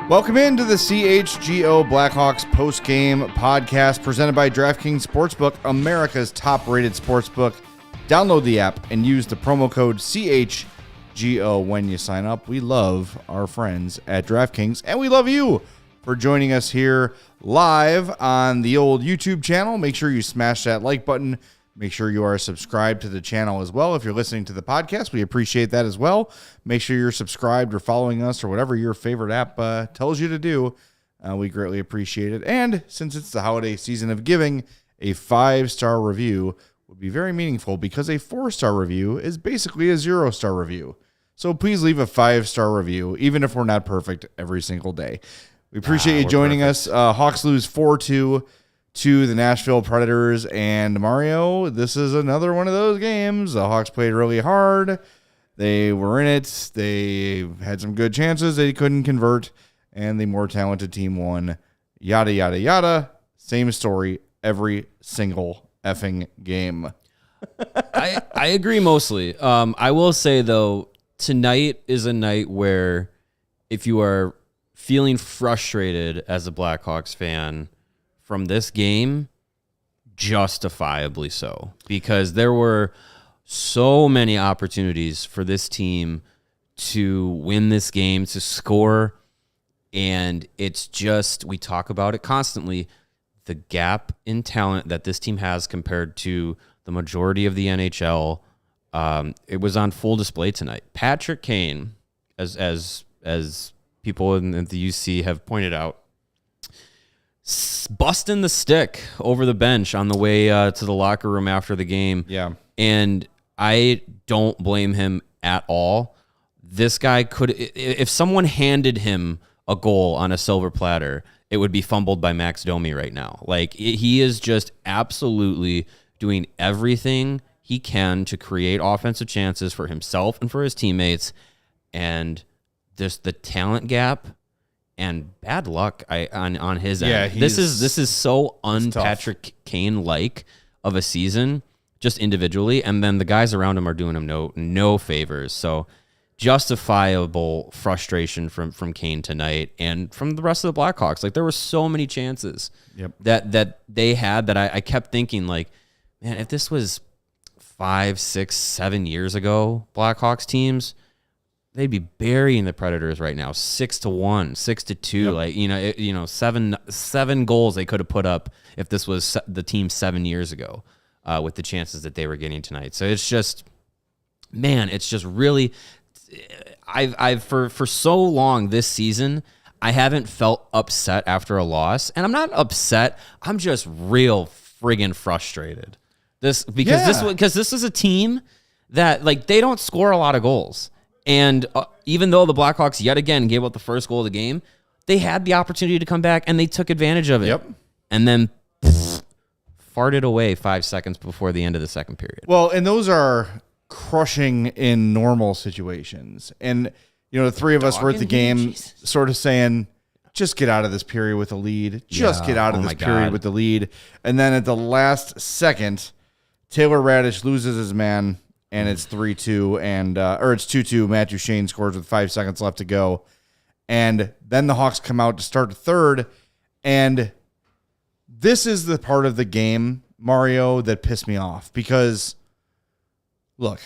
Welcome into the CHGO Blackhawks postgame podcast presented by DraftKings Sportsbook, America's top-rated sportsbook. Download the app and use the promo code CHGO when you sign up. We love our friends at DraftKings, and we love you for joining us here live on the old YouTube channel. Make sure you smash that like button. Make sure you are subscribed to the channel as well. If you're listening to the podcast, we appreciate that as well. Make sure you're subscribed or following us or whatever your favorite app tells you to do. We greatly appreciate it. And since it's the holiday season of giving, a 5-star review would be very meaningful because a 4-star review is basically a 0-star review. So please leave a 5-star review, even if we're not perfect every single day. We appreciate you joining us. Hawks lose 4-2 to the Nashville Predators, and Mario, this is another one of those games. The Hawks played really hard. They were in it. They had some good chances. They couldn't convert, and the more talented team won. Yada, yada, yada. Same story every single effing game. I agree mostly. I will say, though, tonight is a night where if you are feeling frustrated as a Blackhawks fan from this game, justifiably so, because there were so many opportunities for this team to win this game, to score, and it's just, we talk about it constantly, the gap in talent that this team has compared to the majority of the NHL. It was on full display tonight. Patrick Kane, as people in the UC have pointed out, busting the stick over the bench on the way to the locker room after the game. Yeah. And I don't blame him at all. This guy could, if someone handed him a goal on a silver platter, it would be fumbled by Max Domi right now. Like, he is just absolutely doing everything he can to create offensive chances for himself and for his teammates. And just the talent gap and bad luck on his end. This is so un-Patrick Kane-like of a season, just individually, and then the guys around him are doing him no favors. So justifiable frustration from Kane tonight and from the rest of the Blackhawks. Like, there were so many chances that they had that I kept thinking, like, man, if this was 5, 6, 7 years ago, Blackhawks teams, they'd be burying the Predators right now, 6-1, 6-2. Yep. 7 goals they could have put up if this was the team 7 years ago, with the chances that they were getting tonight. So it's just, man, it's just really, I've for so long this season, I haven't felt upset after a loss, and I'm not upset. I'm just real friggin' frustrated. This is a team that, like, they don't score a lot of goals. And even though the Blackhawks yet again gave up the first goal of the game, they had the opportunity to come back, and they took advantage of it. Yep. And then farted away 5 seconds before the end of the second period. Well, and those are crushing in normal situations. And, the three of us were at the game sort of saying, just get out of this period with a lead. Just get out of this period with the lead. And then at the last second, Taylor Radish loses his man, and it's 3-2, or it's 2-2. Matt Duchene scores with 5 seconds left to go. And then the Hawks come out to start the third. And this is the part of the game, Mario, that pissed me off. Because, look,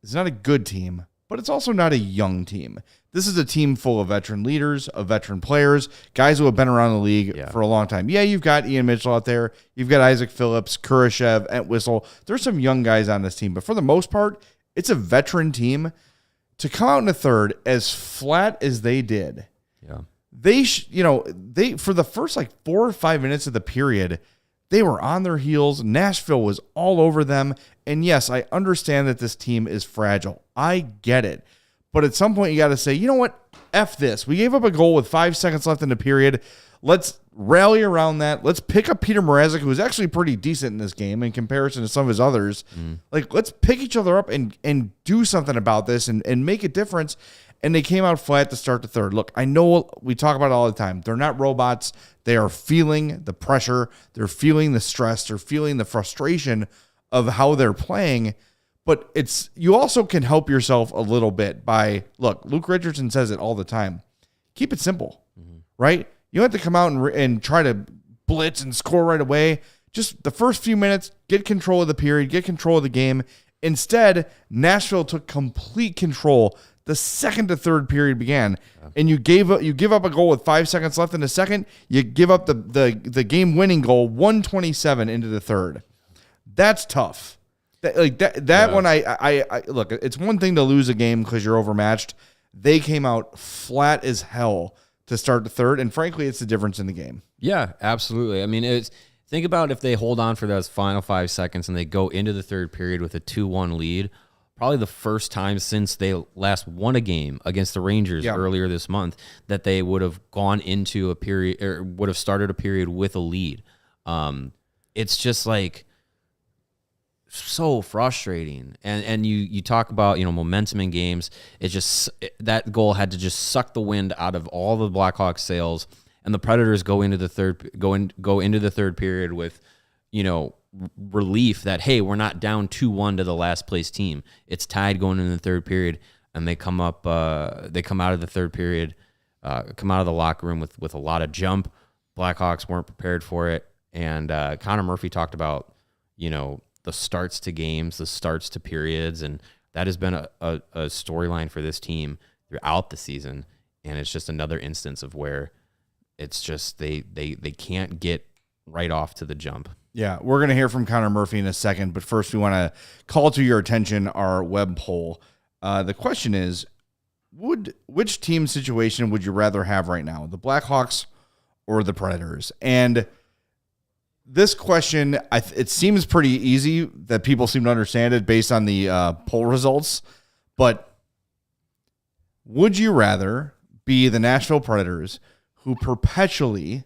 it's not a good team, but it's also not a young team. This is a team full of veteran leaders, of veteran players, guys who have been around the league for a long time. Yeah, you've got Ian Mitchell out there. You've got Isaac Phillips, Kurashev, Entwistle. There's some young guys on this team, but for the most part, it's a veteran team. To come out in the third as flat as they did, they for the first 4 or 5 minutes of the period, they were on their heels. Nashville was all over them. And yes, I understand that this team is fragile. I get it. But at some point, you got to say, you know what? F this. We gave up a goal with 5 seconds left in the period. Let's rally around that. Let's pick up Peter Mrazek, who was actually pretty decent in this game in comparison to some of his others. Let's pick each other up and do something about this and make a difference. And they came out flat to start the third. Look, I know we talk about it all the time. They're not robots. They are feeling the pressure. They're feeling the stress. They're feeling the frustration of how they're playing. But you also can help yourself a little bit by, look, Luke Richardson says it all the time. keep it simple, right? You don't have to come out and try to blitz and score right away. Just the first few minutes, get control of the period, get control of the game. Instead, Nashville took complete control the second the third period began, and you give up a goal with 5 seconds left in the second. You give up the game-winning goal 127 into the third. That's tough. One, I look, it's one thing to lose a game because you're overmatched. They came out flat as hell to start the third, and frankly, it's the difference in the game. Yeah, absolutely. I mean, think about if they hold on for those final 5 seconds and they go into the third period with a 2-1 lead, probably the first time since they last won a game against the Rangers earlier this month that they would have gone into a period or would have started a period with a lead. It's just like so frustrating. And you talk about, momentum in games. It's just that goal had to just suck the wind out of all the Blackhawks sails, and the Predators go into the third period with, relief that, hey, we're not down 2-1 to the last place team. It's tied going into the third period, and they come out of the third period, come out of the locker room with a lot of jump. Blackhawks weren't prepared for it. And Connor Murphy talked about, the starts to games, the starts to periods, and that has been a storyline for this team throughout the season. And it's just another instance of where it's just they can't get right off to the jump. Yeah, we're going to hear from Connor Murphy in a second, but first we want to call to your attention our web poll. The question is, which team situation would you rather have right now, the Blackhawks or the Predators? And this question, it seems pretty easy that people seem to understand it based on the poll results, but would you rather be the Nashville Predators, who perpetually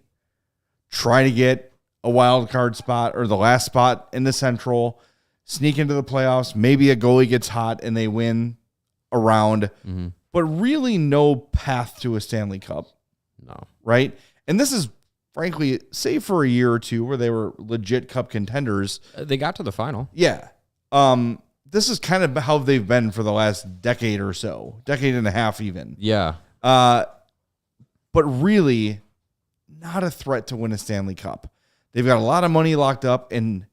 try to get a wild card spot or the last spot in the Central, sneak into the playoffs, maybe a goalie gets hot and they win a round, but really no path to a Stanley Cup? No. Right? And this is, frankly, save for a year or two where they were legit Cup contenders. They got to the final. Yeah. This is kind of how they've been for the last decade or so, decade and a half even. Yeah. But really not a threat to win a Stanley Cup. They've got a lot of money locked up, and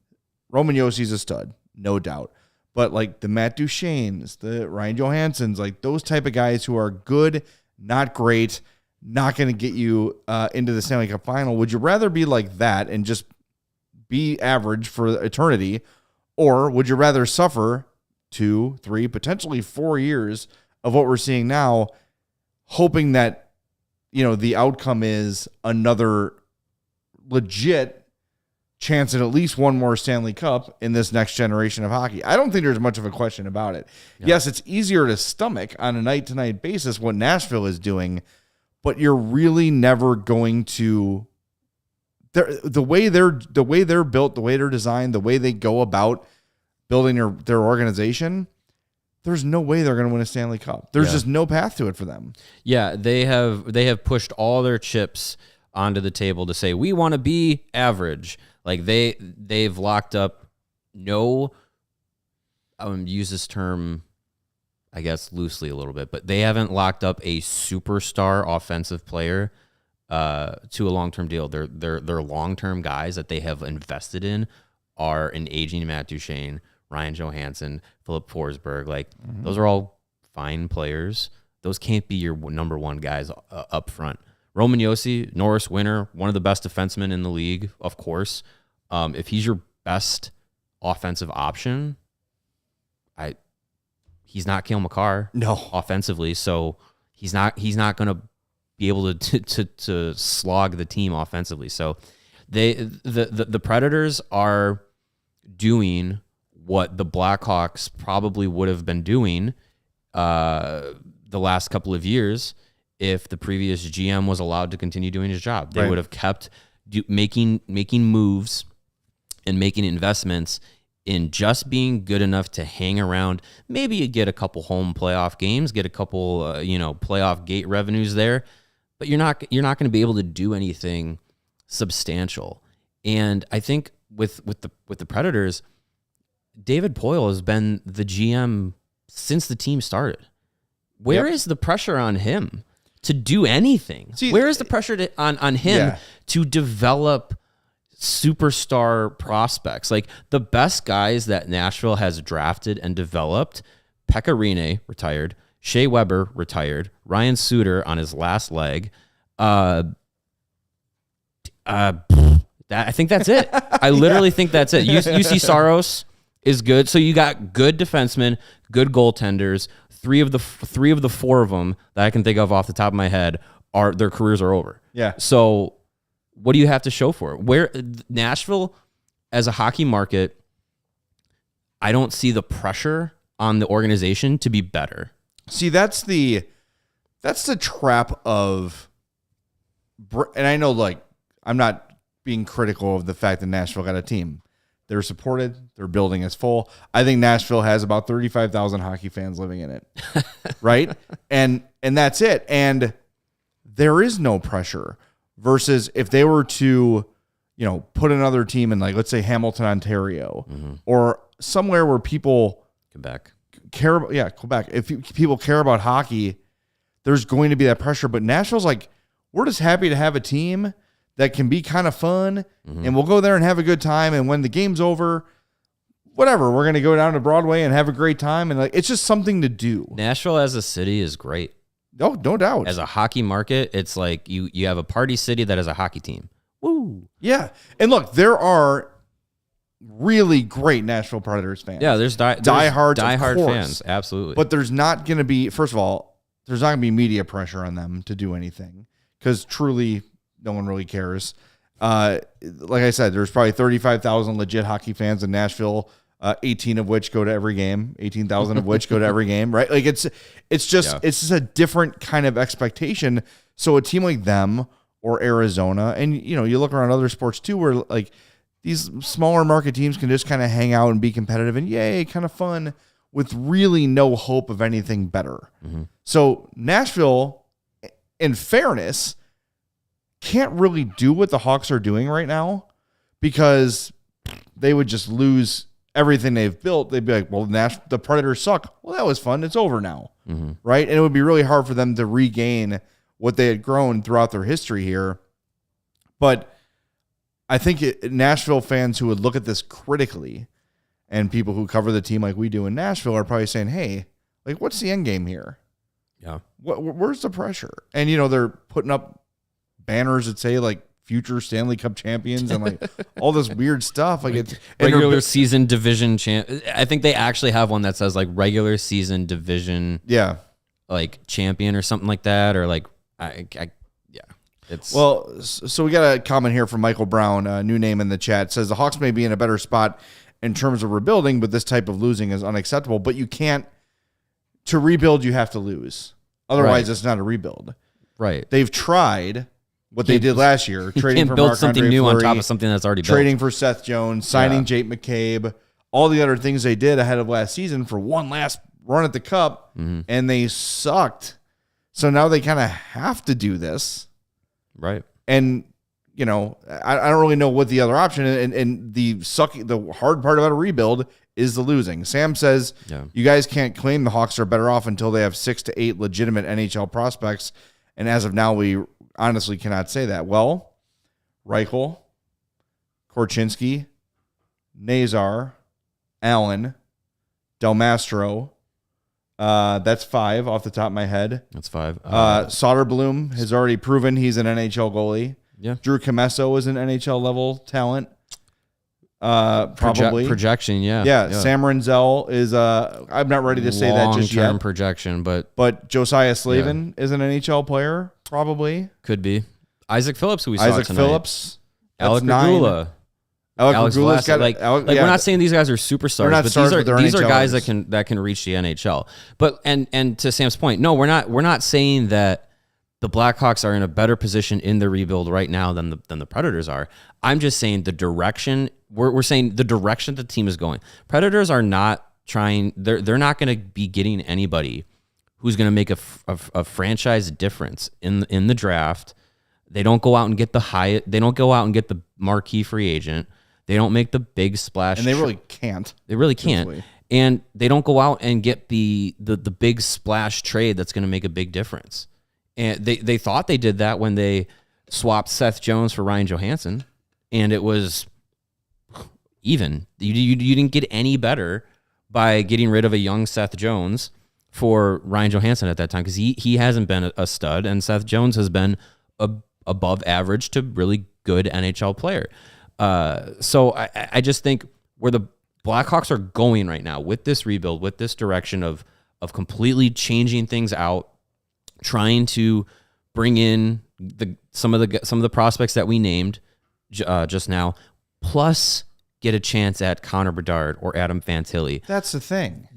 Roman Jossi's a stud, no doubt. But like the Matt Duchene's, the Ryan Johanssons, like those type of guys who are good, not great, not going to get you into the Stanley Cup final. Would you rather be like that and just be average for eternity, or would you rather suffer 2, 3, potentially 4 years of what we're seeing now, hoping that, the outcome is another legit chance at least one more Stanley Cup in this next generation of hockey? I don't think there's much of a question about it. Yeah. Yes, it's easier to stomach on a night-to-night basis what Nashville is doing, but you're really never going to. The way they're built, the way they're designed, the way they go about building their organization, there's no way they're going to win a Stanley Cup. There's just no path to it for them. Yeah, they have pushed all their chips onto the table to say we want to be average. Like they've locked up use this term, I guess, loosely a little bit, but they haven't locked up a superstar offensive player to a long-term deal. Their long-term guys that they have invested in are an aging Matt Duchene, Ryan Johansson, Philip Forsberg. Like those are all fine players. Those can't be your number one guys up front. Roman Josi, Norris winner, one of the best defensemen in the league, of course. If he's your best offensive option, he's not Cale Makar. No, offensively, so he's not going to be able to slog the team offensively. So the Predators are doing what the Blackhawks probably would have been doing the last couple of years if the previous GM was allowed to continue doing his job. They would have kept making moves and making investments in just being good enough to hang around. Maybe you get a couple home playoff games, get a couple playoff gate revenues there, but you're not going to be able to do anything substantial. And I think with the Predators, David Poile has been the GM since the team started. Where is the pressure on him to do anything. See, where is the pressure on him to develop superstar prospects? Like the best guys that Nashville has drafted and developed, Pekka Rinne retired, Shea Weber retired, Ryan Suter on his last leg. I think that's it. I literally think that's it. UC Saros is good. So you got good defensemen, good goaltenders. Three of the four of them that I can think of off the top of my head their careers are over. Yeah. So what do you have to show for it? Where Nashville as a hockey market, I don't see the pressure on the organization to be better. See, that's the trap of, and I know, like, I'm not being critical of the fact that Nashville got a team. They're supported. Their building is full. I think Nashville has about 35,000 hockey fans living in it, right? And that's it. And there is no pressure. Versus if they were to, put another team in, like, let's say Hamilton, Ontario, or somewhere where people Quebec. Quebec. If people care about hockey, there's going to be that pressure. But Nashville's like, we're just happy to have a team that can be kind of fun, and we'll go there and have a good time. And when the game's over, whatever, we're going to go down to Broadway and have a great time. And like, it's just something to do. Nashville as a city is great. Oh, no doubt. As a hockey market, it's like you have a party city that has a hockey team. Woo. Yeah. And look, there are really great Nashville Predators fans. Yeah, there's diehard fans, absolutely. But there's not going to be, first of all, there's not going to be media pressure on them to do anything because truly no one really cares. Like I said, there's probably 35,000 legit hockey fans in Nashville, 18 of which go to every game, 18,000 of which go to every game, right? Like it's just a different kind of expectation. So a team like them or Arizona, and you look around other sports too, where like these smaller market teams can just kind of hang out and be competitive and yay, kind of fun with really no hope of anything better. So Nashville, in fairness, can't really do what the Hawks are doing right now because they would just lose everything they've built. They'd be like, well, the Predators suck. Well, that was fun. It's over now. Right? And it would be really hard for them to regain what they had grown throughout their history here. But I think Nashville fans who would look at this critically and people who cover the team like we do in Nashville are probably saying, hey, like, what's the end game here? Yeah. Where's the pressure? And, they're putting up banners that say like future Stanley Cup champions and like all this weird stuff. Like it's regular season division champ. I think they actually have one that says like regular season division. Yeah. Like champion or something like that. Or like, Well, so we got a comment here from Michael Brown, a new name in the chat, says the Hawks may be in a better spot in terms of rebuilding, but this type of losing is unacceptable. But you can't, to rebuild, you have to lose. Otherwise, It's not a rebuild. Right. They've tried what they did last year, trading for build something new Fleury, on top of something that's already built. Trading for Seth Jones, signing Jake McCabe, all the other things they did ahead of last season for one last run at the Cup, and they sucked. So now they kind of have to do this. Right. And, I don't really know what the other option is. And the hard part about a rebuild is the losing. Sam says, you guys can't claim the Hawks are better off until they have 6 to 8 legitimate NHL prospects. And as of now, we honestly cannot say that. Well, Reichel, Korchinski, Nazar, Allen, Del Mastro. That's 5 off the top of my head. That's 5. Soderblom has already proven he's an NHL goalie. Yeah. Drew Comesso is an NHL level talent. Probably projection. Yeah. Sam Renzel is I'm not ready to say that just yet. Long-term projection, but Josiah Slavin is an NHL player. Probably could be. Isaac Phillips, who we saw Isaac tonight. Phillips. Alec Regula. Alex Vlasic. We're not saying these guys are superstars, but these are guys that can reach the NHL. But and to Sam's point, no, we're not saying that the Blackhawks are in a better position in the rebuild right now than the Predators are. I'm just saying the direction we're saying the direction the team is going. Predators are not trying. They're not going to be getting anybody who's going to make a franchise difference in the draft. They don't go out and get They don't go out and get the marquee free agent. They don't make the big splash. And they really can't. They really can't. Truthfully. And they don't go out and get the big splash trade that's going to make a big difference. And they thought they did that when they swapped Seth Jones for Ryan Johansson, and it was even. You didn't get any better by getting rid of a young Seth Jones for Ryan Johansson at that time, because he hasn't been a stud, and Seth Jones has been above average to really good NHL player. So I just think where the Blackhawks are going right now with this rebuild, with this direction of completely changing things out, trying to bring in some of the prospects that we named just now, plus get a chance at Connor Bedard or Adam Fantilli. That's the thing.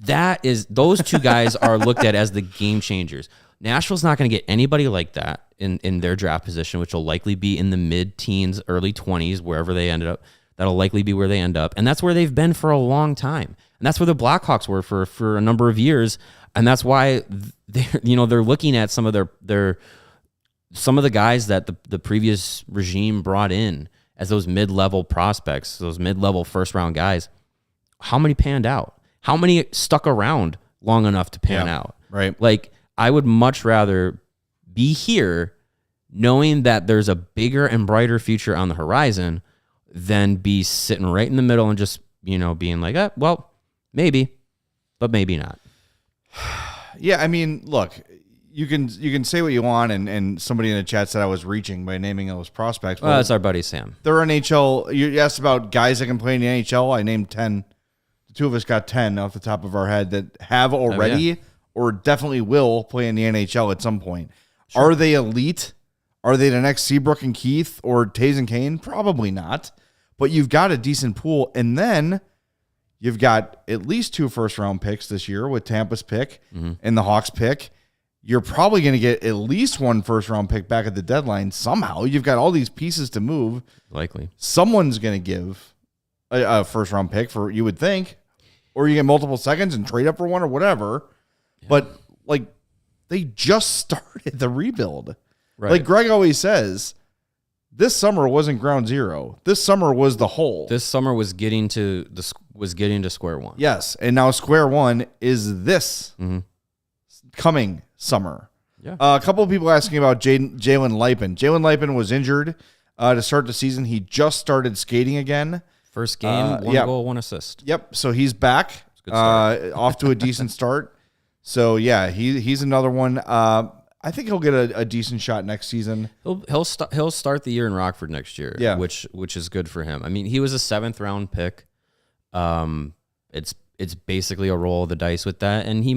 Those two guys are looked at as the game changers. Nashville's not going to get anybody like that in their draft position, which will likely be in the mid-teens, early 20s, wherever they ended up. That'll likely be where they end up. And that's where they've been for a long time. And that's where the Blackhawks were for a number of years. And that's why they're looking at some of the guys that the previous regime brought in as those mid-level prospects, those mid-level first-round guys. How many panned out? How many stuck around long enough to pan out? Right. Like, I would much rather be here knowing that there's a bigger and brighter future on the horizon than be sitting right in the middle and just, being like, well, maybe, but maybe not. Yeah, I mean, look, you can say what you want, and somebody in the chat said I was reaching by naming those prospects. Well, that's our buddy Sam. They're NHL. You asked about guys that can play in the NHL. I named 10. The two of us got 10 off the top of our head that have already or definitely will play in the NHL at some point. Sure. Are they elite? Are they the next Seabrook and Keith or Taves and Kane? Probably not. But you've got a decent pool, and then you've got at least 2 first-round picks this year with Tampa's pick and the Hawks pick. You're probably going to get at least 1 first-round pick back at the deadline somehow. You've got all these pieces to move. Likely. Someone's going to give a first-round pick, for you would think, or you get multiple seconds and trade up for one or whatever. Yeah. But, they just started the rebuild. Right. Like Greg always says, this summer wasn't ground zero. This summer was the hole. This summer was getting to square one. Yes, and now square one is this coming summer. Yeah. A couple of people asking about Jalen Lipin. Jalen Lipin was injured to start the season. He just started skating again. First game, 1 goal, 1 assist. Yep. So he's back. Off to a decent start. So yeah, he's another one. I think he'll get a decent shot next season. He'll start the year in Rockford next year. Yeah. which is good for him. I mean, he was a 7th round pick. It's basically a roll of the dice with that, and he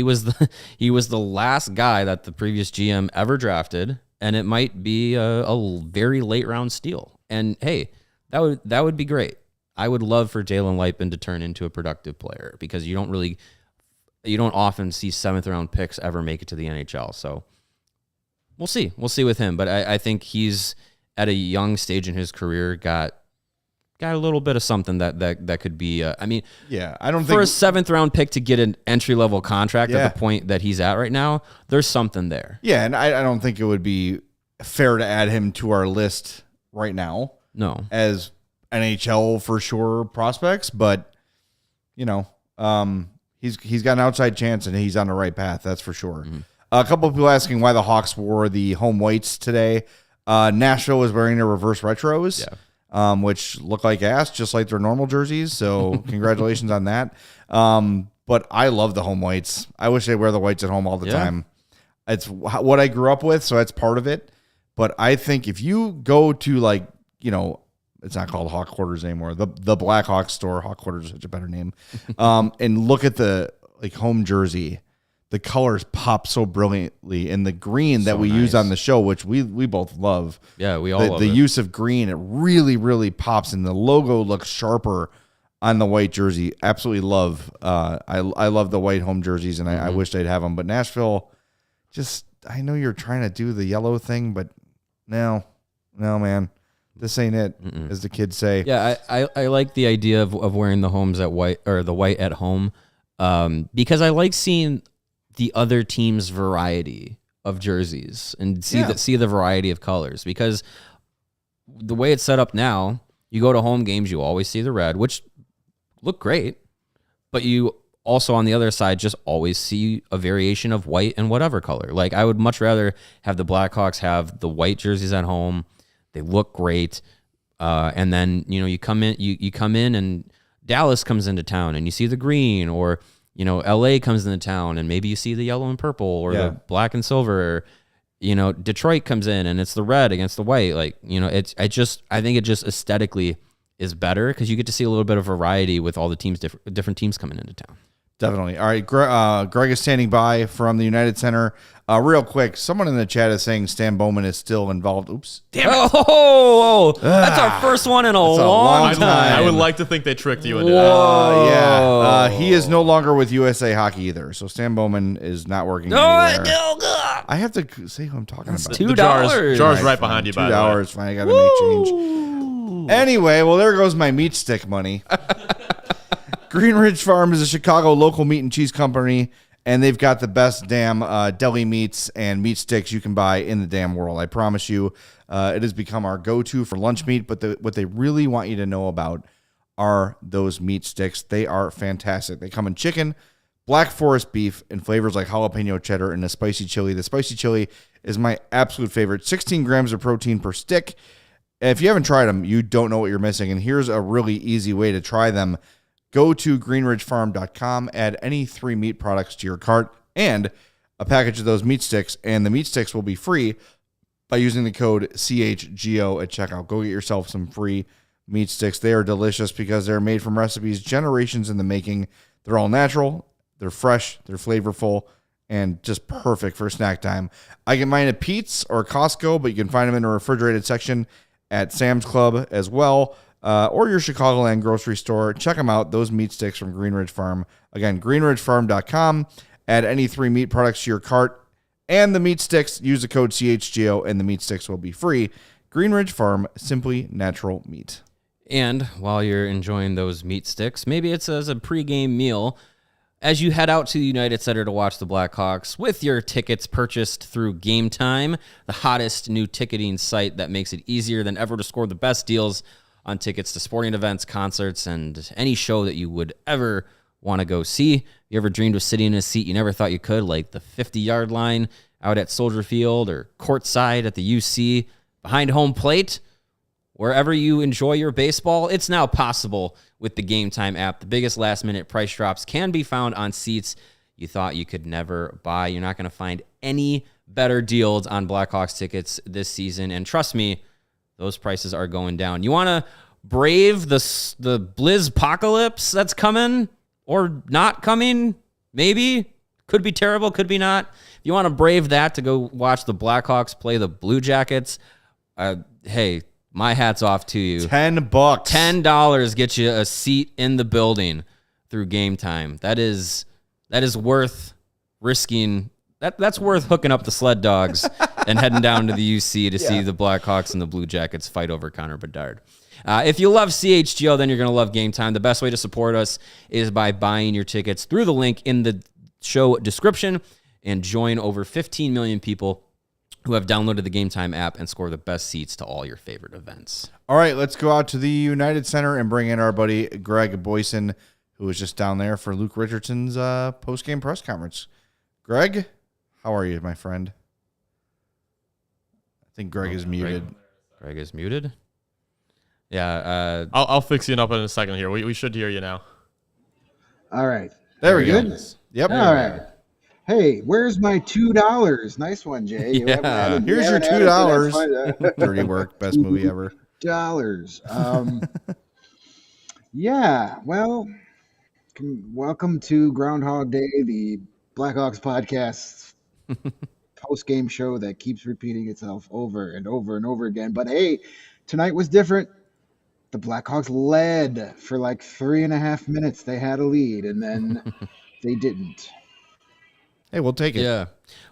was the last guy that the previous GM ever drafted, and it might be a very late round steal. And hey, that would be great. I would love for Jalen Lipin to turn into a productive player, because you don't often see 7th round picks ever make it to the NHL. So we'll see with him. But I think he's at a young stage in his career, got a little bit of something that could be, I don't think for a 7th round pick to get an entry level contract at the point that he's at right now, there's something there. Yeah. And I don't think it would be fair to add him to our list right now. No, as NHL for sure prospects, but he's got an outside chance, and he's on the right path. That's for sure. Mm-hmm. A couple of people asking why the Hawks wore the home whites today. Nashville was wearing their reverse retros, which look like ass, just like their normal jerseys. So congratulations on that. But I love the home whites. I wish they wear the whites at home all the time. It's what I grew up with, so that's part of it. But I think if you go to it's not called Hawk Quarters anymore. The Blackhawks store. Hawk Quarters is such a better name. And look at the home jersey. The colors pop so brilliantly, and the green that we use on the show, which we both love. Yeah, we all love the it. use of green. It really, really pops, and the logo looks sharper on the white jersey. Absolutely love. I love the white home jerseys, and I wish they'd have them. But Nashville, I know you're trying to do the yellow thing, but no, man. This ain't it, as the kids say. Yeah, I like the idea of wearing the homes at white, or the white at home, because I like seeing the other team's variety of jerseys and see the variety of colors. Because the way it's set up now, you go to home games, you always see the red, which look great, but you also on the other side, just always see a variation of white and whatever color. Like I would much rather have the Blackhawks have the white jerseys at home. They look great. And then, you come in and Dallas comes into town and you see the green, or, LA comes into town and maybe you see the yellow and purple or the black and silver. Detroit comes in and it's the red against the white. Like, I think it just aesthetically is better because you get to see a little bit of variety with all the teams, different teams coming into town. Definitely. All right. Greg is standing by from the United Center. Real quick, someone in the chat is saying Stan Bowman is still involved. Oops. Damn it. Oh, that's our first one in a long time. I would like to think they tricked you into that. He is no longer with USA Hockey either. So Stan Bowman is not working anywhere. I have to say who I'm talking about. $2. Jar's right behind you, by the way. $2. Fine. I got to make change. Anyway, well, there goes my meat stick money. Green Ridge Farm is a Chicago local meat and cheese company, and they've got the best damn deli meats and meat sticks you can buy in the damn world. I promise you, it has become our go-to for lunch meat, but what they really want you to know about are those meat sticks. They are fantastic. They come in chicken, black forest beef, and flavors like jalapeno cheddar and a spicy chili. The spicy chili is my absolute favorite. 16 grams of protein per stick. If you haven't tried them, you don't know what you're missing, and here's a really easy way to try them. Go to greenridgefarm.com, add any 3 meat products to your cart and a package of those meat sticks, and the meat sticks will be free by using the code CHGO at checkout. Go get yourself some free meat sticks. They are delicious because they're made from recipes generations in the making. They're all natural, they're fresh, they're flavorful, and just perfect for snack time. I get mine at Pete's or Costco, but you can find them in a refrigerated section at Sam's Club as well. Or your Chicagoland grocery store. Check them out, those meat sticks from Green Ridge Farm. Again, greenridgefarm.com. Add any 3 meat products to your cart and the meat sticks. Use the code CHGO and the meat sticks will be free. Green Ridge Farm, simply natural meat. And while you're enjoying those meat sticks, maybe it's as a pregame meal as you head out to the United Center to watch the Blackhawks with your tickets purchased through Game Time, the hottest new ticketing site that makes it easier than ever to score the best deals on tickets to sporting events, concerts, and any show that you would ever want to go see. You ever dreamed of sitting in a seat you never thought you could, like the 50-yard line out at Soldier Field or courtside at the UC, behind home plate? Wherever you enjoy your baseball, it's now possible with the Game Time app. The biggest last-minute price drops can be found on seats you thought you could never buy. You're not going to find any better deals on Blackhawks tickets this season, and trust me, those prices are going down. You want to brave the Blizz-pocalypse that's coming or not coming? Maybe. Could be terrible, could be not. If you want to brave that to go watch the Blackhawks play the Blue Jackets, hey, my hat's off to you. $10. $10 gets you a seat in the building through Game Time. That is worth risking. That's worth hooking up the sled dogs and heading down to the UC to see the Blackhawks and the Blue Jackets fight over Connor Bedard. If you love CHGO, then you're going to love Game Time. The best way to support us is by buying your tickets through the link in the show description and join over 15 million people who have downloaded the Game Time app and score the best seats to all your favorite events. All right, let's go out to the United Center and bring in our buddy Greg Boysen, who was just down there for Luke Richardson's post-game press conference. Greg, how are you, my friend? I think Greg is muted. Greg is muted? Yeah. I'll fix you up in a second here. We should hear you now. All right. There we go. Yep. All right. Hey, where's my $2? Nice one, Jay. Yeah. Here's your $2. Dirty work. Best movie ever. $2. Yeah. Well, welcome to Groundhog Day, the Blackhawks podcast post-game show that keeps repeating itself over and over and over again. But hey, tonight was different. The Blackhawks led for like 3.5 minutes. They had a lead, and then they didn't. Hey, we'll take it. Yeah.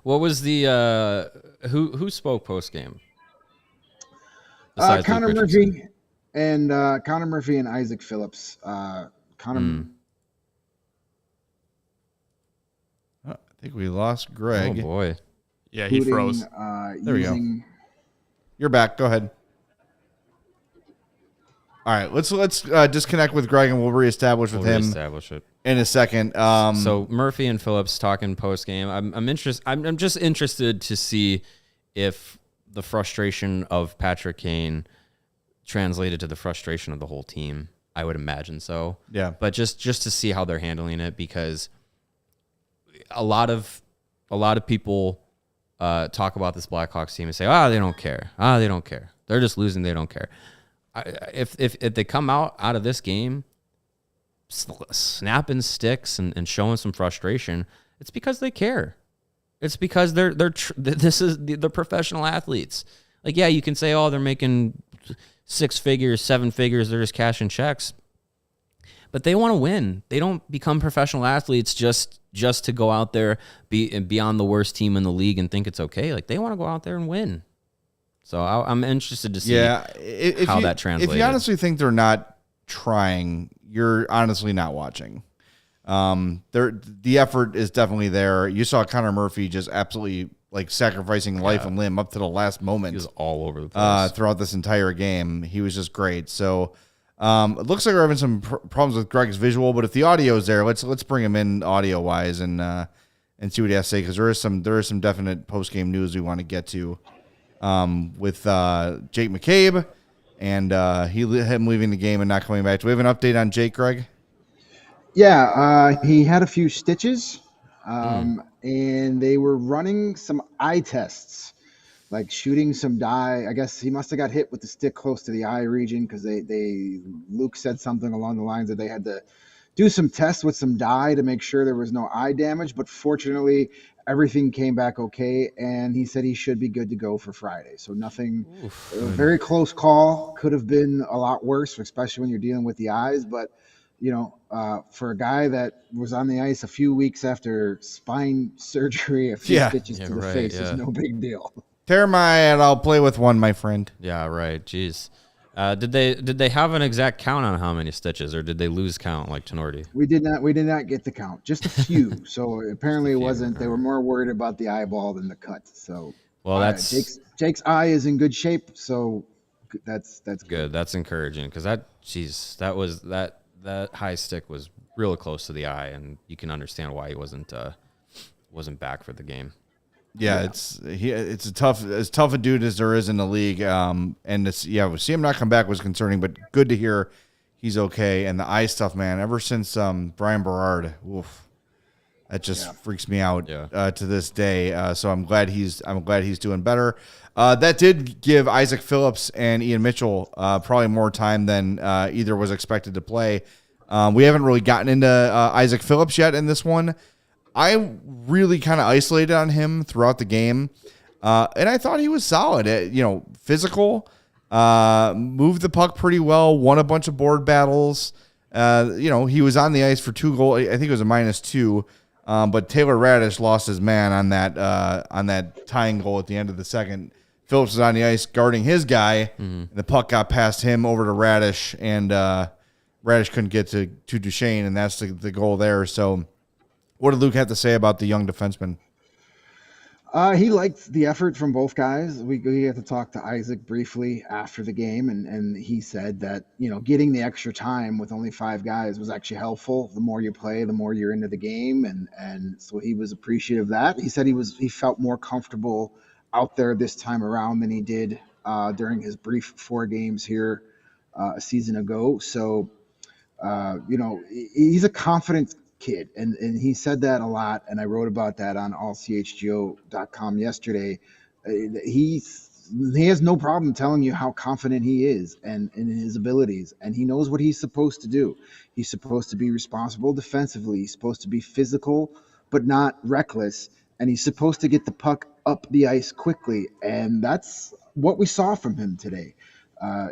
What was the who spoke post-game? Connor Murphy and Isaac Phillips. Connor. I think we lost Greg. Oh boy. Yeah, he froze. There we go. You're back. Go ahead. All right, let's disconnect with Greg and we'll reestablish with him. Reestablish it. in a second. So Murphy and Phillips talking post game. I'm just interested to see if the frustration of Patrick Kane translated to the frustration of the whole team. I would imagine so. Yeah. But just to see how they're handling it, because a lot of people talk about this Blackhawks team and say, they don't care. They don't care. They're just losing. They don't care. If they come out of this game snapping sticks and showing some frustration, it's because they care. It's because they're professional athletes. Like, yeah, you can say, they're making 6 figures, 7 figures, they're just cashing checks. But they want to win. They don't become professional athletes just to go out there be on the worst team in the league and think it's okay. Like, they want to go out there and win. So I'm interested to see how that translates. If you honestly think they're not trying, you're honestly not watching. The effort is definitely there. You saw Connor Murphy just absolutely sacrificing life and limb up to the last moment. He was all over the place throughout this entire game. He was just great. So it looks like we're having some problems with Greg's visual, but if the audio is there, let's bring him in audio wise and see what he has to say, because there is some definite post game news we want to get to with Jake McCabe and him leaving the game and not coming back. Do we have an update on Jake, Greg? Yeah, he had a few stitches, and they were running some eye tests, like shooting some dye. I guess he must have got hit with the stick close to the eye region, because Luke said something along the lines that they had to do some tests with some dye to make sure there was no eye damage. But fortunately, everything came back okay, and he said he should be good to go for Friday. So nothing, a very close call. Could have been a lot worse, especially when you're dealing with the eyes, but for a guy that was on the ice a few weeks after spine surgery, a few stitches to the face is no big deal. Tear my eye and I'll play with one, my friend. Yeah, right. Jeez. Did they have an exact count on how many stitches, or did they lose count like Tenorti? We did not get the count, just a few. So apparently it wasn't. They were more worried about the eyeball than the cut. So that's Jake's eye is in good shape. So that's good. That's encouraging, because that high stick was really close to the eye, and you can understand why he wasn't back for the game. Yeah, it's as tough a dude as there is in the league. And see him not come back was concerning, but good to hear he's okay. And the eye stuff, man, ever since Brian Berard, that just freaks me out to this day. So I'm glad he's doing better. That did give Isaac Phillips and Ian Mitchell probably more time than either was expected to play. We haven't really gotten into Isaac Phillips yet in this one. I really kind of isolated on him throughout the game, and I thought he was solid. Physical, moved the puck pretty well, won a bunch of board battles. He was on the ice for 2 goals. I think it was a -2. But Taylor Radish lost his man on that tying goal at the end of the second. Phillips was on the ice guarding his guy. And the puck got past him over to Radish, and Radish couldn't get to Duchesne, and that's the goal there. So what did Luke have to say about the young defenseman? He liked the effort from both guys. We had to talk to Isaac briefly after the game, and he said that, getting the extra time with only 5 guys was actually helpful. The more you play, the more you're into the game, and so he was appreciative of that. He said he felt more comfortable out there this time around than he did during his brief 4 games here a season ago. So, he's a confident kid, and he said that a lot, and I wrote about that on allchgo.com yesterday. He has no problem telling you how confident he is and in his abilities, and he knows what he's supposed to do. He's supposed to be responsible defensively. He's supposed to be physical but not reckless, and he's supposed to get the puck up the ice quickly, and that's what we saw from him today.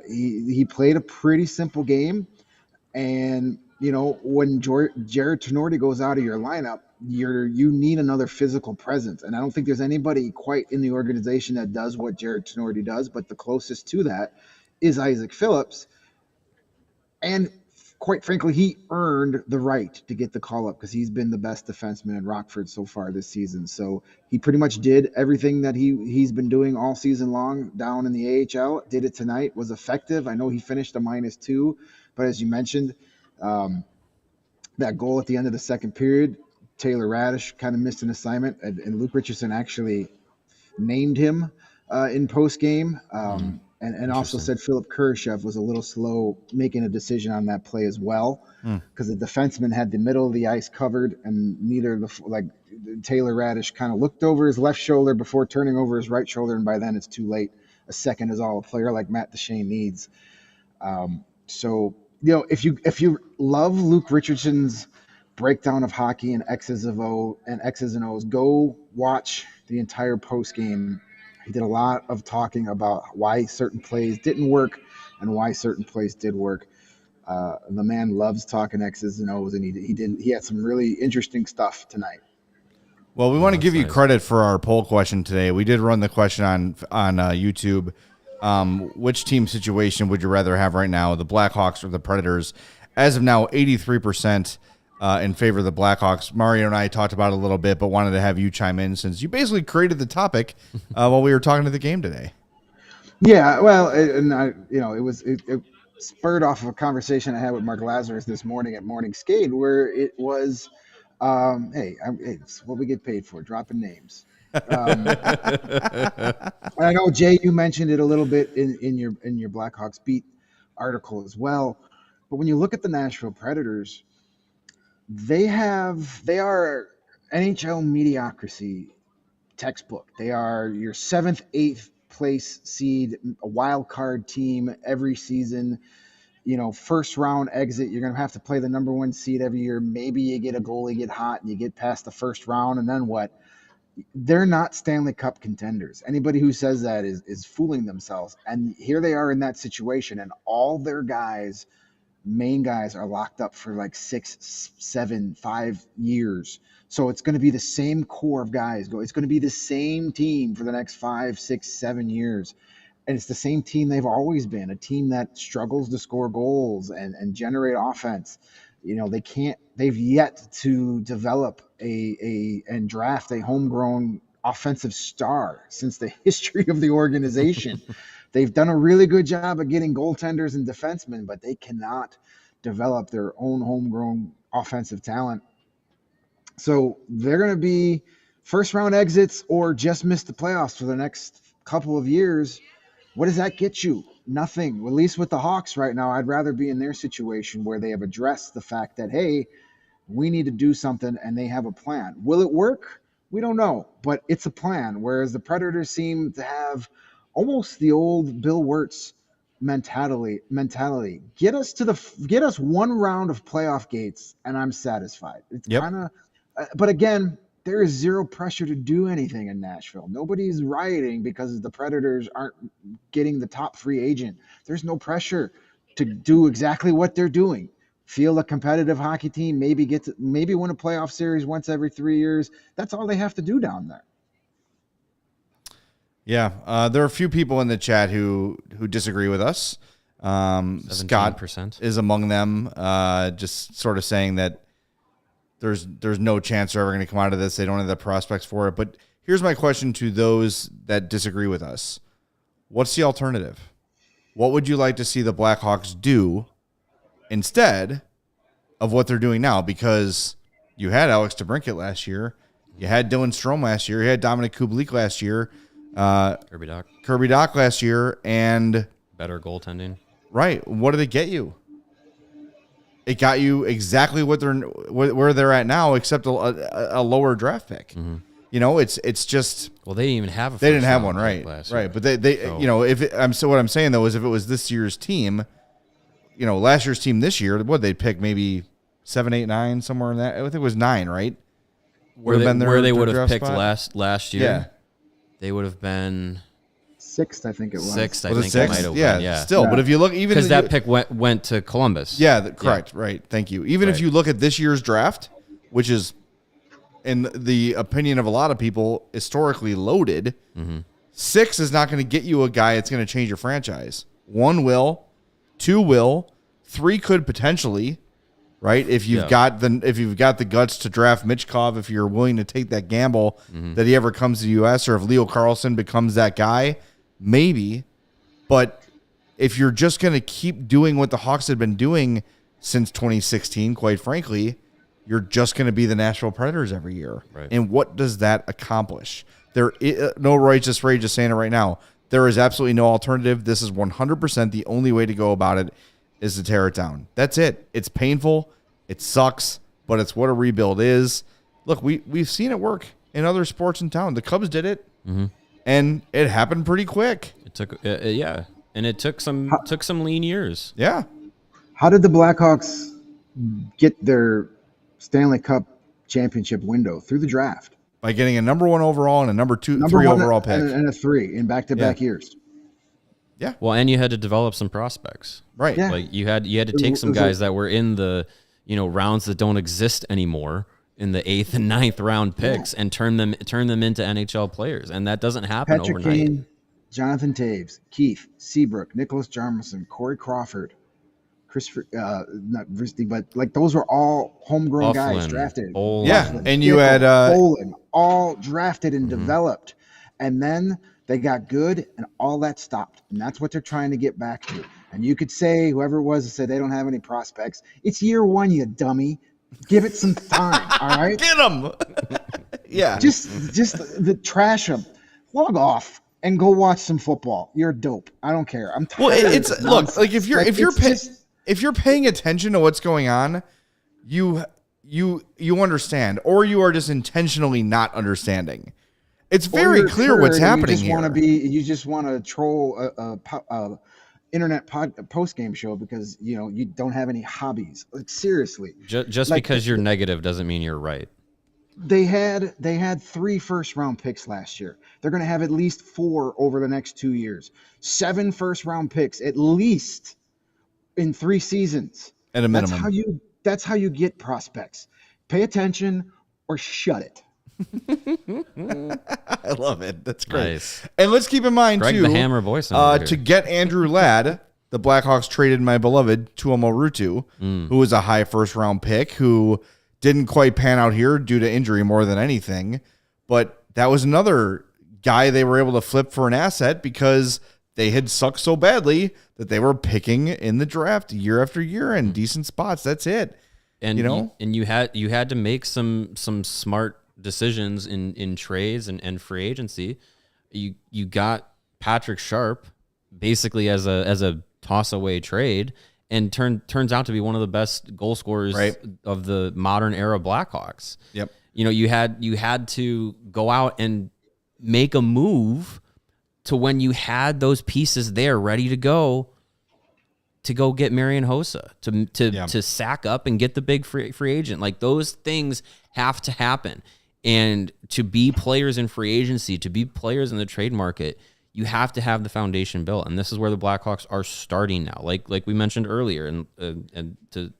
He played a pretty simple game, and when Jared Tenorti goes out of your lineup, you need another physical presence. And I don't think there's anybody quite in the organization that does what Jared Tenorti does, but the closest to that is Isaac Phillips. And quite frankly, he earned the right to get the call-up because he's been the best defenseman in Rockford so far this season. So he pretty much did everything that he's been doing all season long down in the AHL. Did it tonight, was effective. I know he finished a -2, but as you mentioned, the that goal at the end of the second period, Taylor Radish kind of missed an assignment, and Luke Richardson actually named him in post game, and also said Philip Kurashev was a little slow making a decision on that play as well, because the defenseman had the middle of the ice covered, and neither Taylor Radish kind of looked over his left shoulder before turning over his right shoulder, and by then it's too late. A second is all a player like Matt Duchene needs. So if you love Luke Richardson's breakdown of hockey and X's and O's, go watch the entire post game. He did a lot of talking about why certain plays didn't work and why certain plays did work. The man loves talking X's and O's, and he had some really interesting stuff tonight. Well, we want to give you credit for our poll question today. We did run the question on YouTube. Which team situation would you rather have right now, the Blackhawks or the Predators? As of now, 83% in favor of the Blackhawks. Mario and I talked about it a little bit, but wanted to have you chime in since you basically created the topic while we were talking to the game today. Yeah, well, it spurred off of a conversation I had with Mark Lazarus this morning at Morning Skate, where it was, it's what we get paid for, dropping names. I know, Jay, you mentioned it a little bit in your Blackhawks Beat article as well, but when you look at the Nashville Predators, they are NHL mediocrity textbook. They are your 7th, 8th place seed, a wild card team every season. First round exit, you're going to have to play the number 1 seed every year. Maybe you get a goalie, get hot, and you get past the first round, and then what? They're not Stanley Cup contenders. Anybody who says that is fooling themselves. And here they are in that situation, and all their main guys are locked up for like 6, 7, 5 years. So it's going to be the same core of guys. It's going to be the same team for the next 5, 6, 7 years. And it's the same team they've always been, a team that struggles to score goals and generate offense. They've yet to develop and draft a homegrown offensive star since the history of the organization. They've done a really good job of getting goaltenders and defensemen, but they cannot develop their own homegrown offensive talent. So they're going to be first round exits or just miss the playoffs for the next couple of years. What does that get you? Nothing. At least with the Hawks right now, I'd rather be in their situation where they have addressed the fact that, hey, we need to do something, and they have a plan. Will it work? We don't know, but it's a plan. Whereas the Predators seem to have almost the old Bill Wirtz mentality. Get us one round of playoff gates, and I'm satisfied. It's kind of, but again, there is zero pressure to do anything in Nashville. Nobody's rioting because the Predators aren't getting the top free agent. There's no pressure to do exactly what they're doing. Field a competitive hockey team, maybe win a playoff series once every 3 years. That's all they have to do down there. Yeah, there are a few people in the chat who disagree with us. 17%. Scott is among them, just sort of saying that there's no chance they're ever going to come out of this. They don't have the prospects for it. But here's my question to those that disagree with us. What's the alternative? What would you like to see the Blackhawks do instead of what they're doing now? Because you had Alex DeBrincat last year. You had Dylan Strome last year. You had Dominic Kubalik last year. Kirby Doc last year. And better goaltending. Right. What did it get you? It got you exactly where they're at now, except a lower draft pick. Mm-hmm. It's just, well, they didn't even have they didn't have one, right? Right, but they so what I'm saying though is if it was this year's team, last year's team this year, they'd pick maybe 7, 8, 9 somewhere in that. I think it was 9, right? Where they would have picked last year. Yeah, they would have been 6th, I think it was. 6th, I think it might have been. Yeah, still. But if you look, even because that pick went to Columbus. Yeah, correct. Yeah. Right. Thank you. Even if you look at this year's draft, which is, in the opinion of a lot of people, historically loaded, 6 is not going to get you a guy that's going to change your franchise. 1 will, 2 will, 3 could potentially. Right, if you've got the guts to draft Michkov, if you're willing to take that gamble that he ever comes to the U.S., or if Leo Carlsson becomes that guy, maybe. But if you're just going to keep doing what the Hawks have been doing since 2016, quite frankly, you're just going to be the Nashville Predators every year. Right. And what does that accomplish? There is no righteous rage, just saying it right now. There is absolutely no alternative. This is 100% the only way to go about it is to tear it down. That's it. It's painful. It sucks, but it's what a rebuild is. Look, we've seen it work in other sports in town. The Cubs did it, and it happened pretty quick. It took, and it took some lean years. Yeah. How did the Blackhawks get their Stanley Cup championship window? Through the draft. By getting a number 1 overall and a number 3 overall pick. And a 3 in back-to-back years. Yeah. Well, and you had to develop some prospects. Right. Yeah. Like you had to take some guys that were in the, rounds that don't exist anymore in the 8th and 9th round picks and turn them into NHL players. And that doesn't happen Patrick overnight. Kane, Jonathan Taves, Keith, Seabrook, Nicholas Jarmuson, Corey Crawford, Christopher, not Risty, but like those were all homegrown guys drafted. And you had Bolin, all drafted and developed, and then they got good, and all that stopped, and that's what they're trying to get back to. And you could say whoever it was that said they don't have any prospects. It's year 1, you dummy. Give it some time, all right? Get them. Yeah. Just the trash them. Log off. And go watch some football. You're dope. I don't care. I'm tired. Well, of nonsense. like if you're paying attention to what's going on, you understand, or you are just intentionally not understing. It's very clear what's happening here. You just want to troll a internet post-game show because you don't have any hobbies. Like seriously, just because you're negative doesn't mean you're right. They had 3 first-round picks last year. They're going to have at least 4 over the next 2 years. 7 first-round picks at least in 3 seasons. At a minimum. That's how you get prospects. Pay attention or shut it. I love it. That's great. Nice. And let's keep in mind Greg too, the Hammer Boysen to get Andrew Ladd, the Blackhawks traded my beloved Tuomo Ruutu, who was a high first-round pick who didn't quite pan out here due to injury more than anything. But that was another guy they were able to flip for an asset because they had sucked so badly that they were picking in the draft year after year in decent spots. That's it. And you had to make some smart decisions in trades and free agency. You got Patrick Sharp basically as a toss away trade, and turns out to be one of the best goal scorers of the modern era Blackhawks. Yep. You had to go out and make a move to when you had those pieces there ready to go get Marian Hossa, to sack up and get the big free agent. Like those things have to happen. And to be players in free agency, to be players in the trade market, you have to have the foundation built. And this is where the Blackhawks are starting now. Like we mentioned earlier, and to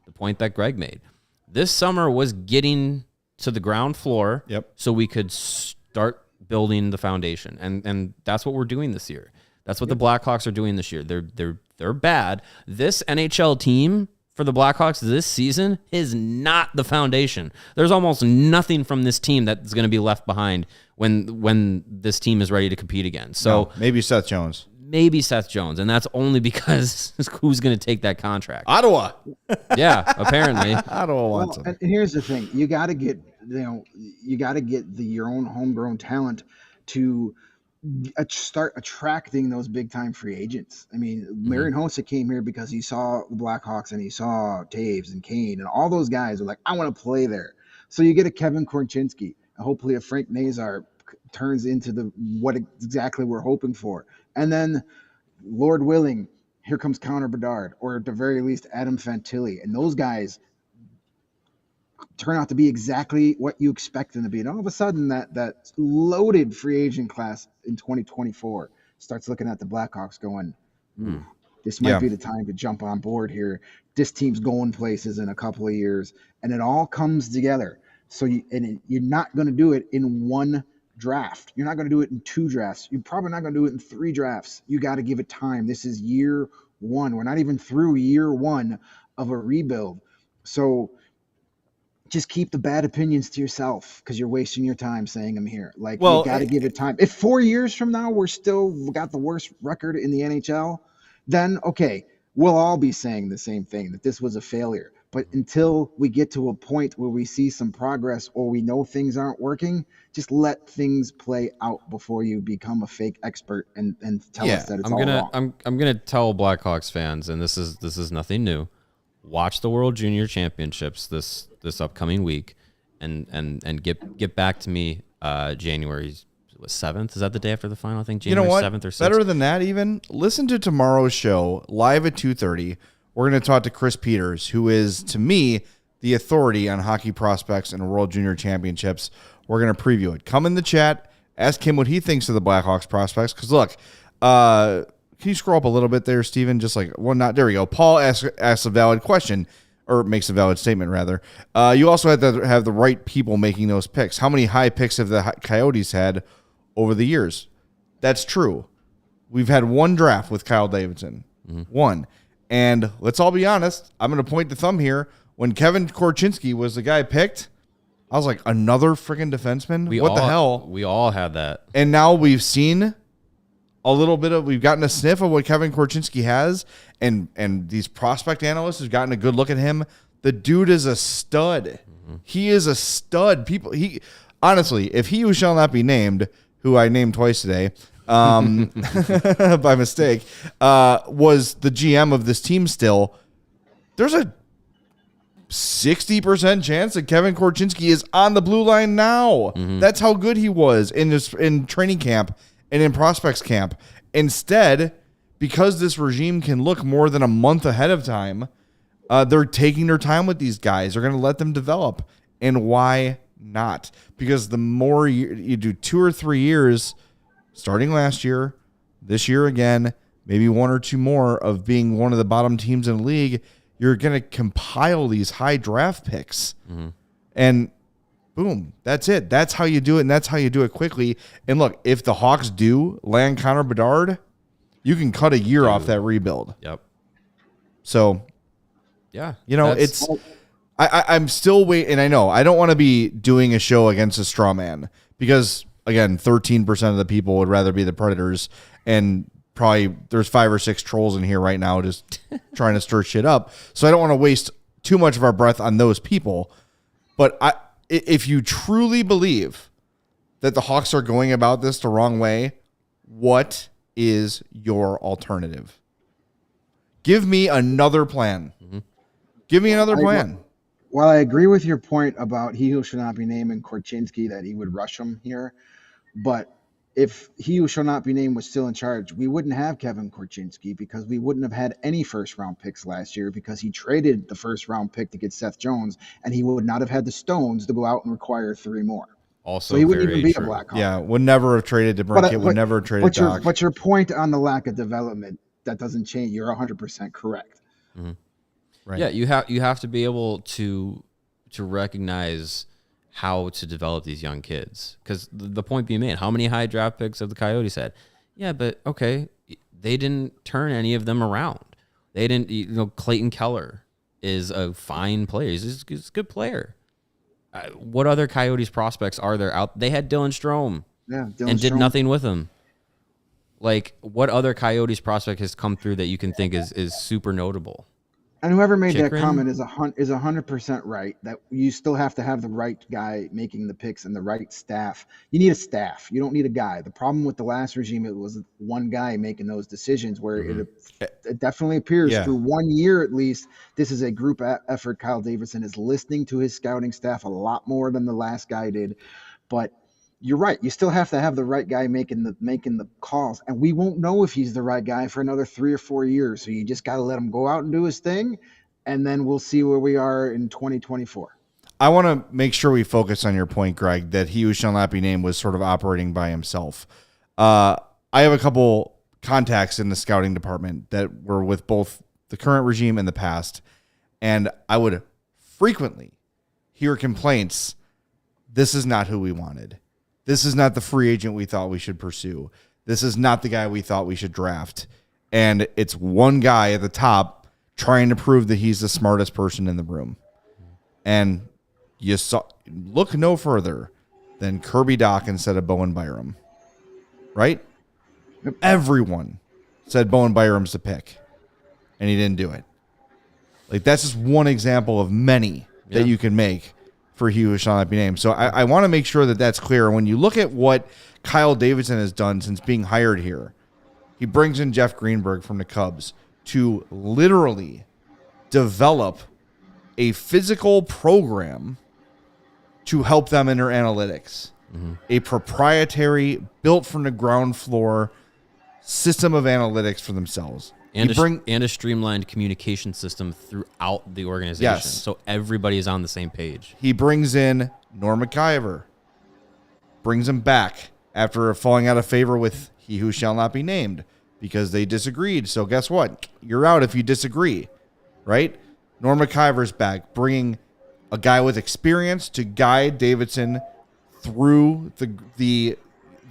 the point that Greg made. This summer was getting to the ground floor so we could start building the foundation. And that's what we're doing this year. That's what the Blackhawks are doing this year. They're bad. This NHL team for the Blackhawks this season is not the foundation. There's almost nothing from this team that's going to be left behind when this team is ready to compete again. So maybe Seth Jones. And that's only because who's going to take that contract? Ottawa. Yeah, apparently. Ottawa wants him. And here's the thing: you got to get your own homegrown talent to start attracting those big time free agents. I mean, Marian Hossa came here because he saw the Blackhawks and he saw Taves and Kane and all those guys are like, I want to play there. So you get a Kevin Korchinski, and hopefully a Frank Nazar turns into what exactly we're hoping for. And then, Lord willing, here comes Connor Bedard, or at the very least, Adam Fantilli. And those guys turn out to be exactly what you expect them to be. And all of a sudden, that loaded free agent class in 2024 starts looking at the Blackhawks going, this might be the time to jump on board here. This team's going places in a couple of years. And it all comes together. So you're not going to do it in one draft. You're not going to do it in 2 drafts. You're probably not going to do it in 3 drafts. You got to give it time. This is year 1. We're not even through year 1 of a rebuild. So just keep the bad opinions to yourself because you're wasting your time saying I'm here. Like, you got to give it time. If 4 years from now we're still got the worst record in the NHL, then okay, we'll all be saying the same thing, that this was a failure. But until we get to a point where we see some progress or we know things aren't working, just let things play out before you become a fake expert and tell us that it's all wrong. I'm gonna tell Blackhawks fans, and this is nothing new. Watch the World Junior Championships this upcoming week, and get back to me January 7th. Is that the day after the final? I think January 7th or 6th. Better than that, even listen to tomorrow's show live at 2:30. We're going to talk to Chris Peters, who is, to me, the authority on hockey prospects and World Junior Championships. We're going to preview it. Come in the chat, ask him what he thinks of the Blackhawks prospects. Because look, can you scroll up a little bit there, Steven? Just like there we go. Paul asks a valid question, or makes a valid statement rather. You also have to have the right people making those picks. How many high picks have the Coyotes had over the years? That's true. We've had one draft with Kyle Davidson. One. And let's all be honest, I'm going to point the thumb here. When Kevin Korchinski was the guy picked, I was like, another freaking defenseman? What the hell? We all had that. And now we've seen we've gotten a sniff of what Kevin Korchinski has, and these prospect analysts have gotten a good look at him. The dude is a stud. He is a stud. Honestly, if he who shall not be named, who I named twice today, by mistake, was the GM of this team still, there's a 60% chance that Kevin Korchinski is on the blue line now. That's how good he was in training camp and in prospects camp. Instead, because this regime can look more than a month ahead of time, they're taking their time with these guys. They're going to let them develop. And why not? Because the more you do 2 or 3 years, starting last year, this year again, maybe 1 or 2 more of being one of the bottom teams in the league, you're going to compile these high draft picks. And boom, that's it. That's how you do it, and that's how you do it quickly. And look, if the Hawks do land Connor Bedard, you can cut a year off that rebuild. Yep. So, yeah, I'm still waiting, and I know I don't want to be doing a show against a straw man because, again, 13% of the people would rather be the Predators, and probably there's 5 or 6 trolls in here right now just trying to stir shit up. So I don't want to waste too much of our breath on those people. But if you truly believe that the Hawks are going about this the wrong way, what is your alternative? Give me another plan. Give me another plan. Well, I agree with your point about he who should not be named and Korchinski, that he would rush him here. But if he who shall not be named was still in charge, we wouldn't have Kevin Korchinski because we wouldn't have had any first-round picks last year because he traded the first-round pick to get Seth Jones, and he would not have had the stones to go out and require 3 more. Also, so he wouldn't even be a Blackhawk. Yeah, would never have traded DeBrincat, would never have traded Doc. But your point on the lack of development, that doesn't change. You're 100% correct. Right. Yeah, you have to be able to recognize how to develop these young kids. Because the point being made, how many high draft picks have the Coyotes had? Yeah, but okay, they didn't turn any of them around. They didn't, Clayton Keller is a fine player. He's a good player. What other Coyotes prospects are there out? They had Dylan Strome did nothing with him. Like, what other Coyotes prospect has come through that you can think is super notable? And whoever made that comment is 100% right, that you still have to have the right guy making the picks and the right staff. You need a staff. You don't need a guy. The problem with the last regime, it was one guy making those decisions where it definitely appears through 1 year at least, this is a group effort. Kyle Davidson is listening to his scouting staff a lot more than the last guy did. But you're right. You still have to have the right guy making the calls, and we won't know if he's the right guy for another 3 or 4 years. So you just got to let him go out and do his thing, and then we'll see where we are in 2024. I want to make sure we focus on your point, Greg, that he who shall not be named was sort of operating by himself. I have a couple contacts in the scouting department that were with both the current regime and the past, and I would frequently hear complaints. This is not who we wanted. This is not the free agent we thought we should pursue. This is not the guy we thought we should draft. And it's one guy at the top trying to prove that he's the smartest person in the room. And look no further than Kirby Dach instead of Bowen Byram. Right? Everyone said Bowen Byram's the pick. And he didn't do it. Like, that's just one example of many that you can make for he who shall not be named. So I want to make sure that that's clear. When you look at what Kyle Davidson has done since being hired here, he brings in Jeff Greenberg from the Cubs to literally develop a physical program to help them in their analytics. A proprietary, built from the ground floor system of analytics for themselves. And a streamlined communication system throughout the organization. Yes. So everybody is on the same page. He brings in Norm McIver, brings him back after falling out of favor with he who shall not be named because they disagreed. So guess what? You're out if you disagree, right? Norm McIver's back, bringing a guy with experience to guide Davidson through the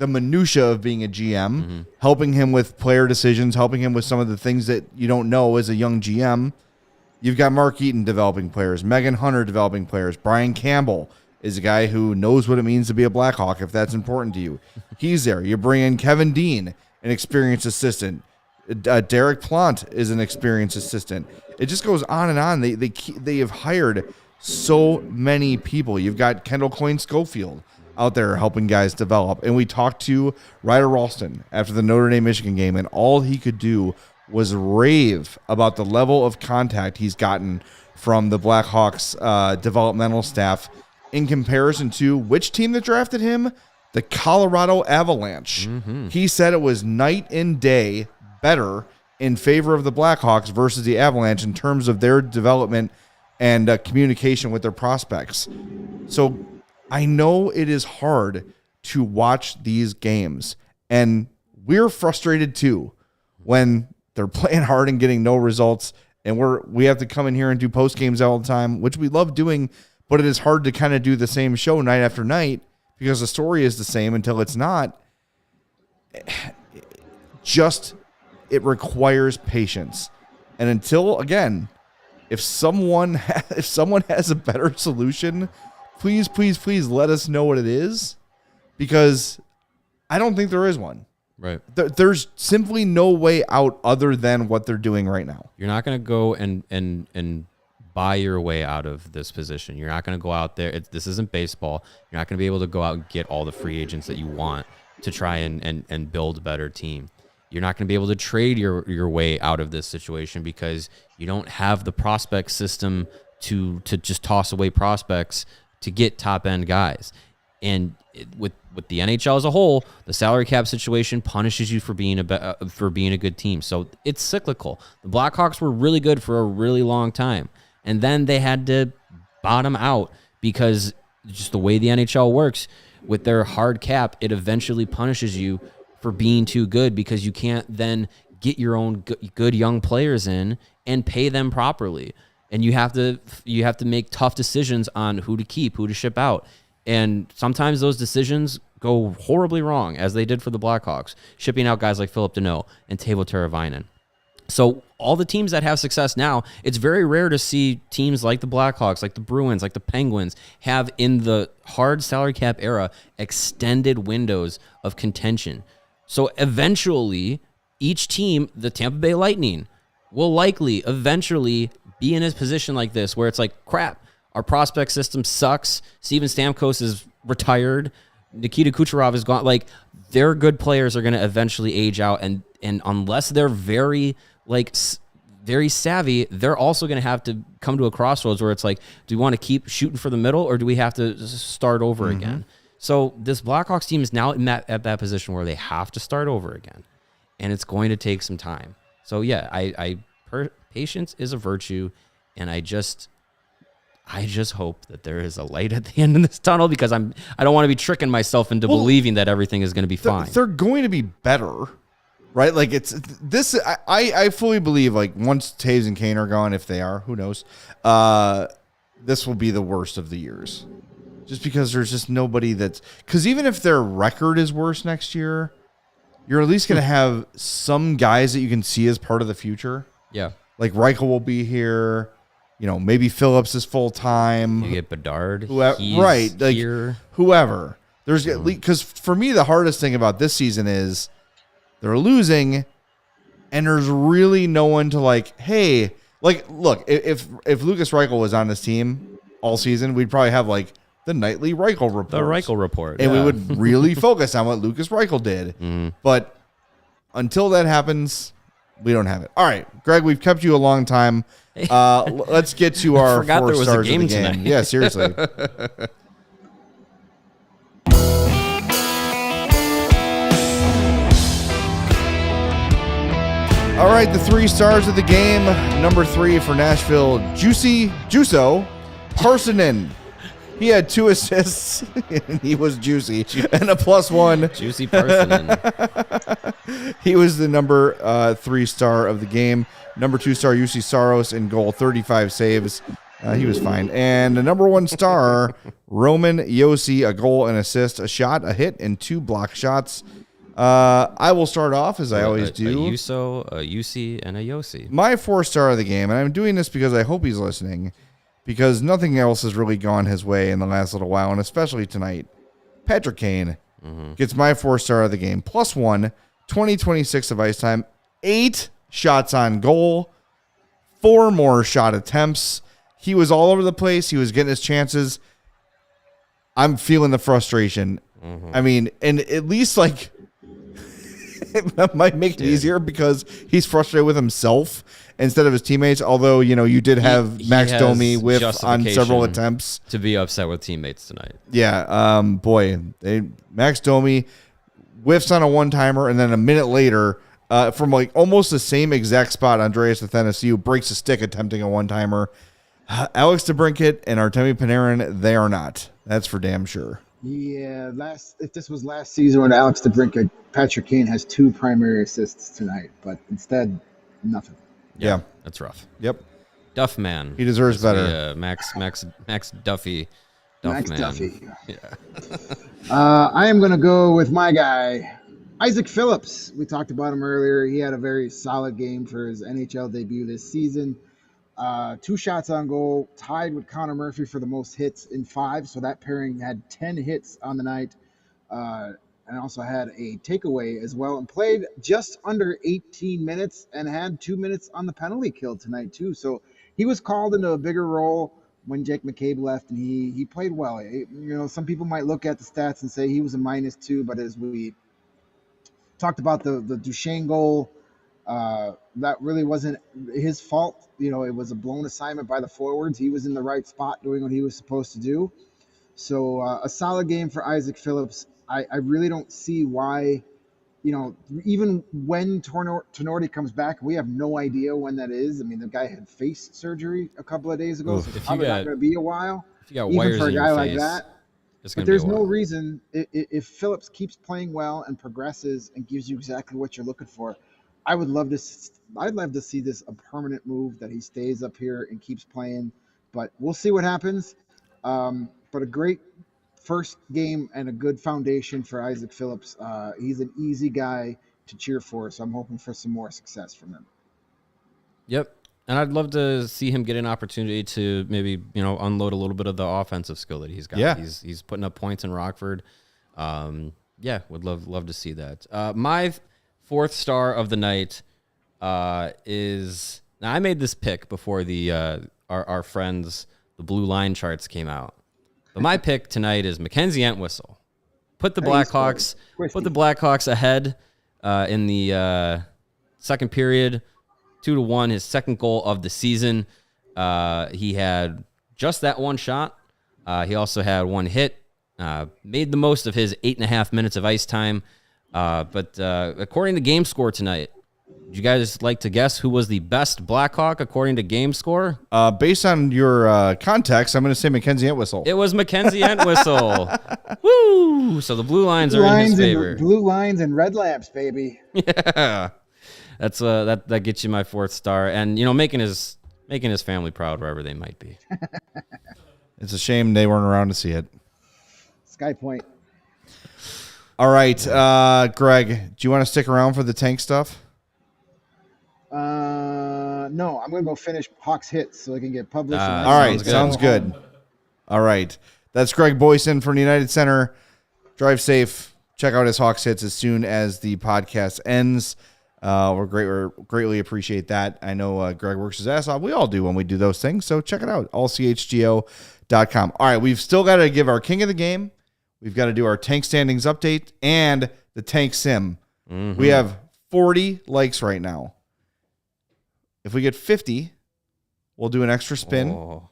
minutia of being a GM, helping him with player decisions, helping him with some of the things that you don't know as a young GM. You've got Mark Eaton developing players, Megan Hunter developing players, Brian Campbell is a guy who knows what it means to be a Blackhawk if that's important to you. He's there. You bring in Kevin Dean, an experienced assistant. Derek Plant is an experienced assistant. It just goes on and on. They have hired so many people. You've got Kendall Coyne-Schofield out there helping guys develop. And we talked to Ryder Ralston after the Notre Dame-Michigan game, and all he could do was rave about the level of contact he's gotten from the Blackhawks developmental staff in comparison to which team that drafted him? The Colorado Avalanche. He said it was night and day better in favor of the Blackhawks versus the Avalanche in terms of their development and communication with their prospects. So I know it is hard to watch these games, and we're frustrated too when they're playing hard and getting no results, and we have to come in here and do post games all the time, which we love doing, but it is hard to kind of do the same show night after night because the story is the same until it's not. It requires patience, and until, again, if someone has a better solution, please let us know what it is, because I don't think there is one. Right. There's simply no way out other than what they're doing right now. You're not going to go and buy your way out of this position. You're not going to go out there. This isn't baseball. You're not going to be able to go out and get all the free agents that you want to try and build a better team. You're not going to be able to trade your way out of this situation because you don't have the prospect system to just toss away prospects to get top-end guys. And with the NHL as a whole, the salary cap situation punishes you for being a good team. So it's cyclical. The Blackhawks were really good for a really long time, and then they had to bottom out because just the way the NHL works, with their hard cap, it eventually punishes you for being too good because you can't then get your own good young players in and pay them properly. And you have to make tough decisions on who to keep, who to ship out. And sometimes those decisions go horribly wrong, as they did for the Blackhawks, shipping out guys like Philip Deneau and Teuvo Teravainen. So all the teams that have success now, it's very rare to see teams like the Blackhawks, like the Bruins, like the Penguins, have in the hard salary cap era extended windows of contention. So eventually, each team, the Tampa Bay Lightning, will likely eventually be in a position like this where it's like, crap, our prospect system sucks. Steven Stamkos is retired. Nikita Kucherov is gone. Like, their good players are going to eventually age out, and unless they're very savvy, they're also going to have to come to a crossroads where it's like, do we want to keep shooting for the middle, or do we have to start over again? So this Blackhawks team is now at that position where they have to start over again, and it's going to take some time. So yeah, patience is a virtue, and I just hope that there is a light at the end of this tunnel, because I don't want to be tricking myself into believing that everything is going to be fine. They're going to be better, right? Like, it's this. I fully believe, like, once Taves and Kane are gone, if they are, who knows, this will be the worst of the years. Just because there's just nobody because even if their record is worse next year, you're at least going to have some guys that you can see as part of the future. Yeah. Like Reichel will be here. You know, maybe Phillips is full time. You get Bedard. Right. Like, here. Whoever. There's because for me, the hardest thing about this season is, they're losing, and there's really no one to, like, hey, Like, look, if Lucas Reichel was on this team all season, we'd probably have like the nightly Reichel report. The Reichel report. And we would really focus on what Lucas Reichel did. But until that happens, we don't have it. All right, Greg, we've kept you a long time. Let's get to our 4 stars of the game. Tonight. Yeah, seriously. All right, the 3 stars of the game. Number 3 for Nashville, Juuso Parssinen. He had 2 assists, and he was juicy, and a +1. Juicy Parssinen. He was the number 3 star of the game. Number 2 star, UC Saros in goal, 35 saves. He was fine. And the number 1 star, Roman Josi, a goal, an assist, a shot, a hit, and 2 block shots. I will start off as I always do. A Yuso, a UC, and a Josi. My 4 star of the game, and I'm doing this because I hope he's listening, because nothing else has really gone his way in the last little while, and especially tonight. Patrick Kane gets my 4 star of the game. +1, 20-26 of ice time, 8 shots on goal, 4 more shot attempts. He was all over the place. He was getting his chances. I'm feeling the frustration. I mean, and at least like that might make it easier because he's frustrated with himself instead of his teammates. Although, you know, you did have Max Domi whiff on several attempts. To be upset with teammates tonight. Yeah. Max Domi whiffs on a one-timer, and then a minute later, from like almost the same exact spot, Andreas Athanasiou breaks a stick attempting a one-timer. Alex DeBrincat and Artemi Panarin, they are not. That's for damn sure. Yeah, if this was last season when Alex DeBrincat, Patrick Kane has 2 primary assists tonight, but instead, nothing. Yeah. That's rough. Yep. Duff man. He deserves better. Max Duffy. Max man. Duffy. Yeah. I am going to go with my guy, Isaac Phillips. We talked about him earlier. He had a very solid game for his NHL debut this season. 2 shots on goal, tied with Connor Murphy for the most hits in 5. So that pairing had 10 hits on the night, and also had a takeaway as well, and played just under 18 minutes and had 2 minutes on the penalty kill tonight too. So he was called into a bigger role when Jake McCabe left, and he played well. You know, some people might look at the stats and say he was a -2, but as we talked about the Duchesne goal, that really wasn't his fault. You know, it was a blown assignment by the forwards. He was in the right spot doing what he was supposed to do. So a solid game for Isaac Phillips. I really don't see why, you know, even when Tenorti comes back, we have no idea when that is. I mean, the guy had face surgery a couple of days ago, so it's probably not going to be a while. If you got even wires for a in guy your like face, that. But there's no reason, if Phillips keeps playing well and progresses and gives you exactly what you're looking for, I'd love to see this a permanent move, that he stays up here and keeps playing. But we'll see what happens. But a great first game and a good foundation for Isaac Phillips. He's an easy guy to cheer for, so I'm hoping for some more success from him. Yep. And I'd love to see him get an opportunity to maybe, you know, unload a little bit of the offensive skill that he's got. Yeah. He's putting up points in Rockford. Would love to see that. My 4th star of the night is, now I made this pick before the our friends, the Blue Line charts came out. But my pick tonight is Mackenzie Entwistle. Put the Blackhawks ahead in the second period, 2-1, his second goal of the season. He had just that 1 shot. He also had 1 hit. Made the most of his 8.5 minutes of ice time. But according to Game Score tonight, would you guys like to guess who was the best Blackhawk according to Game Score? Based on your context, I'm going to say Mackenzie Entwistle. It was Mackenzie Entwistle. Woo! So the blue lines are in his favor. Blue lines and red lamps, baby. Yeah, that's that gets you my 4th star, and you know, making his family proud wherever they might be. It's a shame they weren't around to see it. Sky Point. All right, Greg, do you want to stick around for the tank stuff? No, I'm going to go finish Hawks hits so I can get published. All right, sounds good. All right. That's Greg Boysen from the United Center. Drive safe. Check out his Hawks hits as soon as the podcast ends. We're greatly appreciate that. I know Greg works his ass off. We all do when we do those things. So check it out, allchgo.com. All right, we've still got to give our king of the game. We've got to do our tank standings update and the tank sim. Mm-hmm. We have 40 likes right now. If we get 50, we'll do an extra spin. Oh.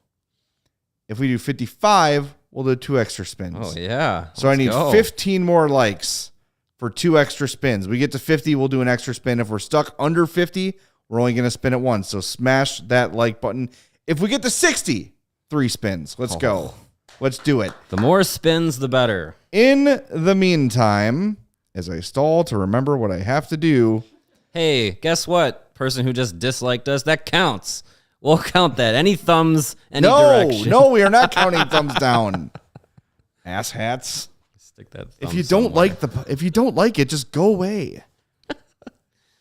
If we do 55, we'll do 2 extra spins. Oh, yeah. So I need 15 more likes for 2 extra spins. We get to 50, we'll do an extra spin. If we're stuck under 50, we're only going to spin it once. So smash that like button. If we get to 60, 3 spins. Let's go. Let's do it. The more spins, the better. In the meantime, as I stall to remember what I have to do. Hey, guess what? Person who just disliked us, that counts. We'll count that. Any thumbs, any direction. No, we are not counting thumbs down. Ass hats. Stick that. If you don't like it, just go away.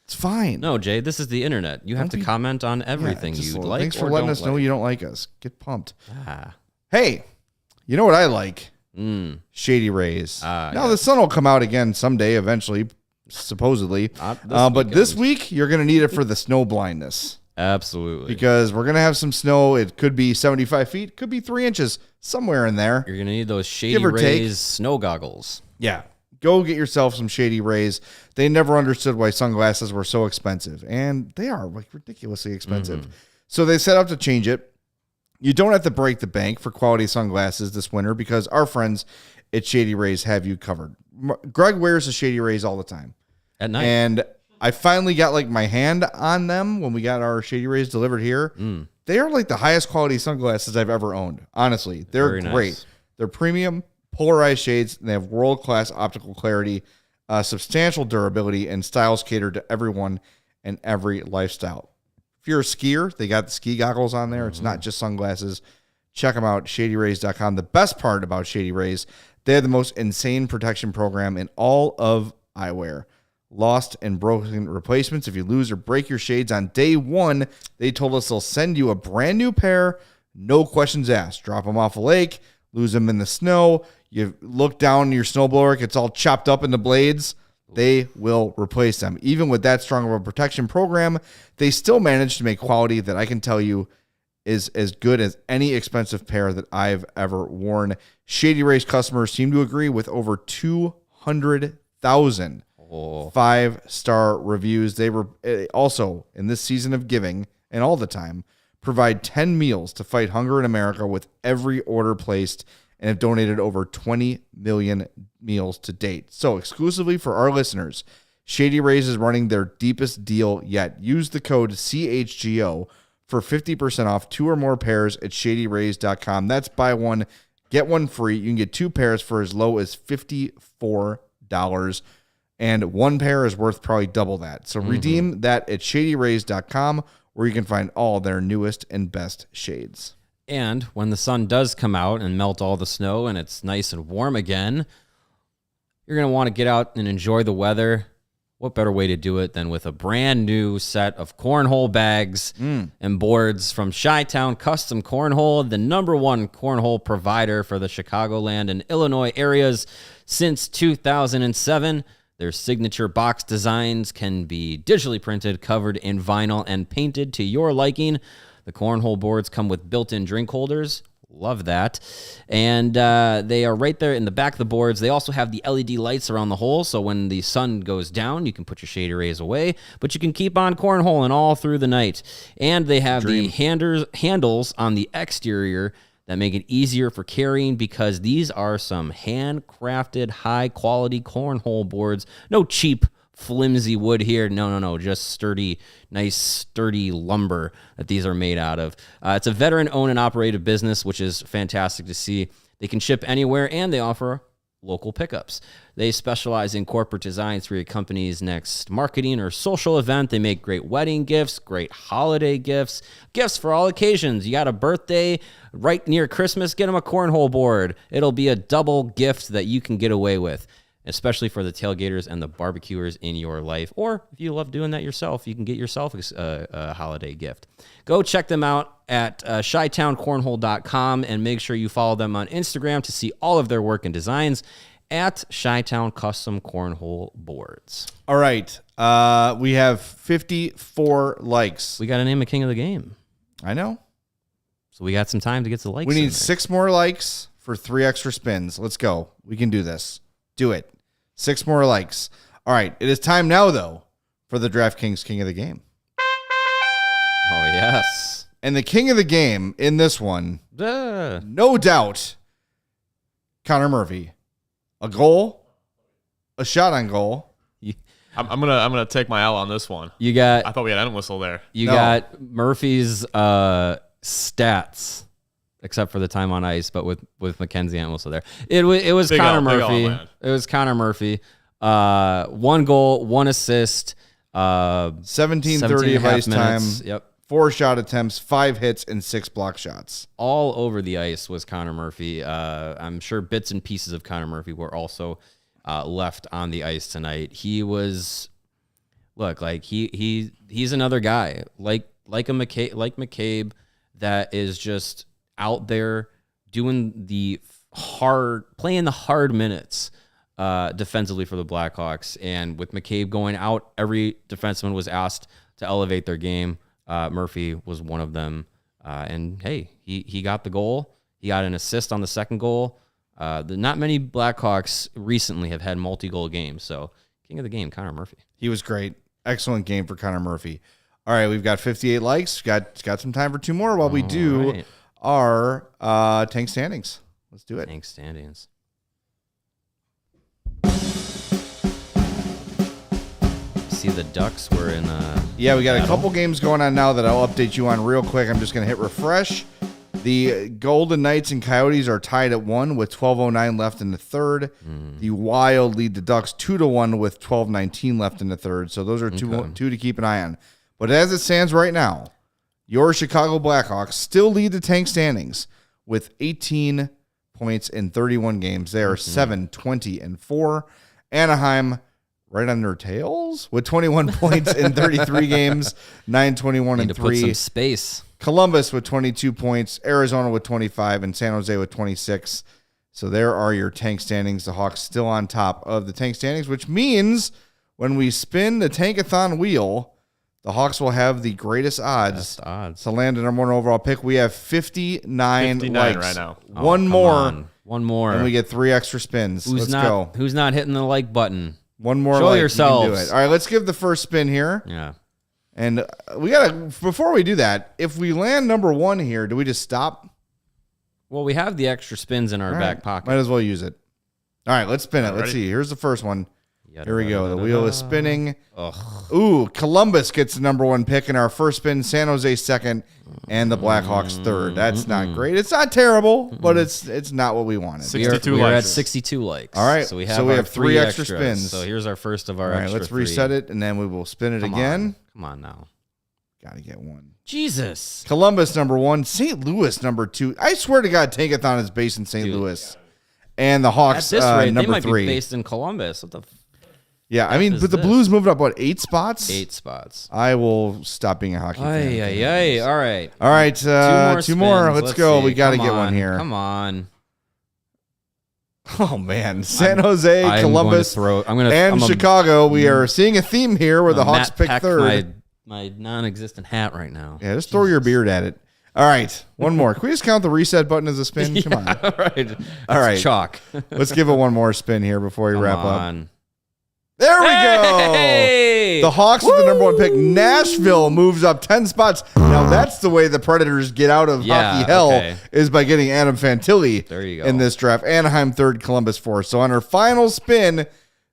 It's fine. No, Jay, this is the internet. You have to comment on everything you like. Thanks for letting us know you don't like us. Get pumped. Hey, you know what I like? Shady Rays. Now the sun will come out again someday, eventually, supposedly. But this week you're going to need it for the snow blindness. Absolutely. Because we're going to have some snow. It could be 75 feet, could be 3 inches, somewhere in there. You're going to need those Shady Rays snow goggles. Yeah. Go get yourself some Shady Rays. They never understood why sunglasses were so expensive. And they are like ridiculously expensive. Mm-hmm. So they set out to change it. You don't have to break the bank for quality sunglasses this winter because our friends at Shady Rays have you covered. Greg wears the Shady Rays all the time. At night. And I finally got like my hand on them when we got our Shady Rays delivered here. They are like the highest quality sunglasses I've ever owned. Honestly, they're very great. Nice. They're premium, polarized shades. And they have world-class optical clarity, substantial durability, and styles catered to everyone and every lifestyle. If you're a skier, they got the ski goggles on there. It's not just sunglasses. Check them out, shadyrays.com. The best part about Shady Rays, they have the most insane protection program in all of eyewear. Lost and broken replacements. If you lose or break your shades on day 1, they told us they'll send you a brand new pair, no questions asked. Drop them off a lake, lose them in the snow. You look down your snowblower, it gets all chopped up in the blades. They will replace them. Even with that strong of a protection program, they still manage to make quality that I can tell you is as good as any expensive pair that I've ever worn. Shady Rays customers seem to agree with over 200,000 5-star reviews. They were also, in this season of giving and all the time, provide 10 meals to fight hunger in America with every order placed and have donated over 20 million meals to date. So exclusively for our listeners, Shady Rays is running their deepest deal yet. Use the code CHGO for 50% off 2 or more pairs at shadyrays.com. That's buy one, get one free. You can get 2 pairs for as low as $54. And 1 pair is worth probably double that. So redeem that at shadyrays.com, where you can find all their newest and best shades. And when the sun does come out and melt all the snow and it's nice and warm again, you're going to want to get out and enjoy the weather. What better way to do it than with a brand new set of cornhole bags and boards from Chi-Town Custom Cornhole, the #1 cornhole provider for the Chicagoland and Illinois areas since 2007. Their signature box designs can be digitally printed, covered in vinyl, and painted to your liking. The cornhole boards come with built-in drink holders. Love that. And they are right there in the back of the boards. They also have the LED lights around the hole, so when the sun goes down, you can put your Shady Rays away, but you can keep on cornholing all through the night. And they have the handles on the exterior that make it easier for carrying because these are some handcrafted, high-quality cornhole boards. No cheap, flimsy wood here. No. Just sturdy, nice, sturdy lumber that these are made out of. It's a veteran-owned and operated business, which is fantastic to see. They can ship anywhere, and they offer local pickups. They specialize in corporate designs for your company's next marketing or social event. They make great wedding gifts, great holiday gifts, gifts for all occasions. You got a birthday right near Christmas, get them a cornhole board. It'll be a double gift that you can get away with, especially for the tailgaters and the barbecuers in your life. Or if you love doing that yourself, you can get yourself a holiday gift. Go check them out at ChiTownCornhole.com and make sure you follow them on Instagram to see all of their work and designs. at Chi-Town Custom Cornhole Boards. All right. We have 54 likes. We got to name a king of the game. I know. So we got some time to get the likes. We need 6 more likes for 3 extra spins. Let's go. We can do this. Do it. 6 more likes. All right. It is time now, though, for the DraftKings King of the Game. Oh, yes. And the king of the game in this one, no doubt, Connor Murphy. A goal, a shot on goal. I'm gonna take my L on this one. I thought we had Entwistle there. You got Murphy's stats, except for the time on ice, but with Mackenzie and Entwistle there. It was Connor Murphy. It was Connor Murphy. 1 goal, 1 assist, 17:30 of ice time. Yep. 4 shot attempts, 5 hits, and 6 block shots. All over the ice was Connor Murphy. I'm sure bits and pieces of Connor Murphy were also left on the ice tonight. He was, he's another guy like McCabe that is just out there doing playing the hard minutes defensively for the Blackhawks. And with McCabe going out, every defenseman was asked to elevate their game. Murphy was one of them. And hey, he got the goal. He got an assist on the second goal. Not many Blackhawks recently have had multi-goal games. So king of the game, Connor Murphy. He was great. Excellent game for Connor Murphy. All right, we've got 58 likes. Got some time for 2 more while we do our tank standings. Let's do it. Tank standings. See, the Ducks were in yeah, we got a couple games going on now that I'll update you on real quick. I'm just going to hit refresh. The Golden Knights and Coyotes are tied at 1 with 12:09 left in the third. The Wild lead the Ducks 2-1 with 12:19 left in the third. So those are two to keep an eye on. But as it stands right now, your Chicago Blackhawks still lead the tank standings with 18 points in 31 games. They are 7-20-4. Anaheim right on their tails with 21 points in 33 games, 9-21-3. To put some space. Columbus with 22 points, Arizona with 25, and San Jose with 26. So there are your tank standings. The Hawks still on top of the tank standings, which means when we spin the tankathon wheel, the Hawks will have the greatest odds to land a number 1 overall pick. We have 59 likes right now. One more. And we get 3 extra spins. Let's go. Who's not hitting the like button? One more. Show like, yourselves. You can do it. All right, let's give the first spin here. Yeah. And we gotta, before we do that, if we land number 1 here, do we just stop? Well, we have the extra spins in our back pocket. Might as well use it. All right, let's spin it. Let's see. Here's the first one. Here we go. The wheel is spinning. Ooh, Columbus gets the number 1 pick in our first spin. San Jose second, and the Blackhawks third. That's not great. It's not terrible, but it's not what we wanted. 62 We're likes. at 62 likes. All right, so we have 3 extra spins. So here's our first of our All right, extra let's reset it, and then we will spin it again. Come on now. Got to get 1. Jesus. Columbus number 1, St. Louis number 2. I swear to God, Tankathon is based in St. Louis. And the Hawks at this rate, number they might 3. be based in Columbus. What the Yeah, I mean, but the Blues moved up, 8 spots? 8 spots. I will stop being a hockey fan. All right. All right, 2 more. spins. Let's go. See. We got to Come get on. one here. Come on. Oh, man. San Jose, Columbus, I'm Chicago. We are seeing a theme here where the Hawks pick Peck third. My non-existent hat right now. Yeah, just throw your beard at it. All right, one more. Can we just count the reset button as a spin? Come on. All right. All right. Chalk. Let's give it one more spin here before we wrap up. There we go. The Hawks with the number 1 pick. Nashville moves up 10 spots. Now that's the way the Predators get out of hockey hell is by getting Adam Fantilli in this draft. Anaheim third, Columbus fourth. So on our final spin,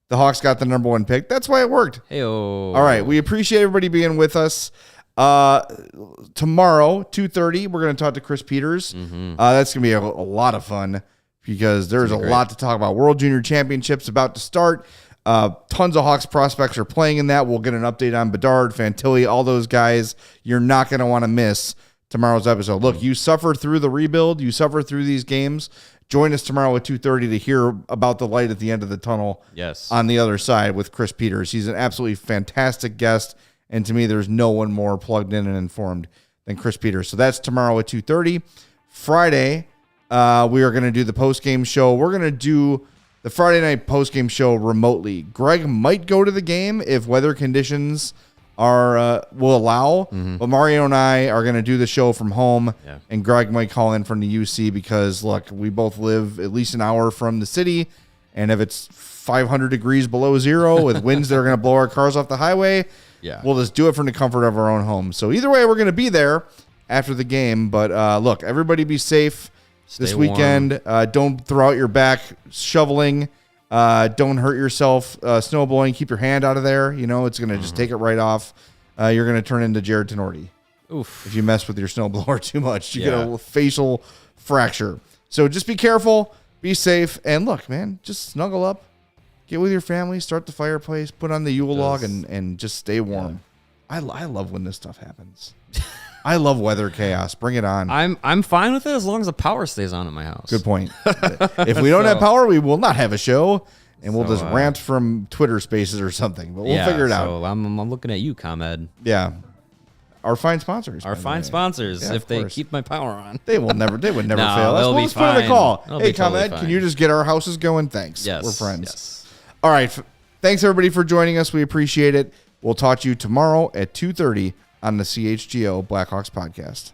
the Hawks got the number 1 pick. That's why it worked. Hey-o. All right, we appreciate everybody being with us. Tomorrow, 2:30, we're going to talk to Chris Peters. That's going to be a lot of fun because there's a lot to talk about. World Junior Championships about to start. Tons of Hawks prospects are playing in that. We'll get an update on Bedard, Fantilli, all those guys. You're not going to want to miss tomorrow's episode. Look, you suffer through the rebuild. You suffer through these games. Join us tomorrow at 2:30 to hear about the light at the end of the tunnel. Yes. On the other side with Chris Peters. He's an absolutely fantastic guest. And to me, there's no one more plugged in and informed than Chris Peters. So that's tomorrow at 2:30. Friday, we are going to do the post-game show. We're going to do the Friday night postgame show remotely. Greg might go to the game if weather conditions will allow, but Mario and I are going to do the show from home, and Greg might call in from the UC because, look, we both live at least an hour from the city, and if it's 500 degrees below zero with winds that are going to blow our cars off the highway, we'll just do it from the comfort of our own home. So either way, we're going to be there after the game, but look, everybody be safe this weekend. Don't throw out your back shoveling. Don't hurt yourself snowblowing. Keep your hand out of there. It's going to just take it right off. You're going to turn into Jared Tenorti. Oof. If you mess with your snowblower too much, you get a facial fracture. So just be careful, be safe, and look, man, just snuggle up, get with your family, start the fireplace, put on the Yule log, and just stay warm. I love when this stuff happens. I love weather chaos. Bring it on. I'm fine with it as long as the power stays on at my house. Good point. If we don't have power, we will not have a show, and we'll just rant from Twitter Spaces or something. But we'll figure it out. I'm looking at you, ComEd. Yeah, our fine sponsors. If they keep my power on, they would never fail us. We'll just put in a call. Hey, ComEd, can you just get our houses going? Thanks. Yes, we're friends. Yes. All right. Thanks everybody for joining us. We appreciate it. We'll talk to you tomorrow at 2:30 on the CHGO Blackhawks podcast.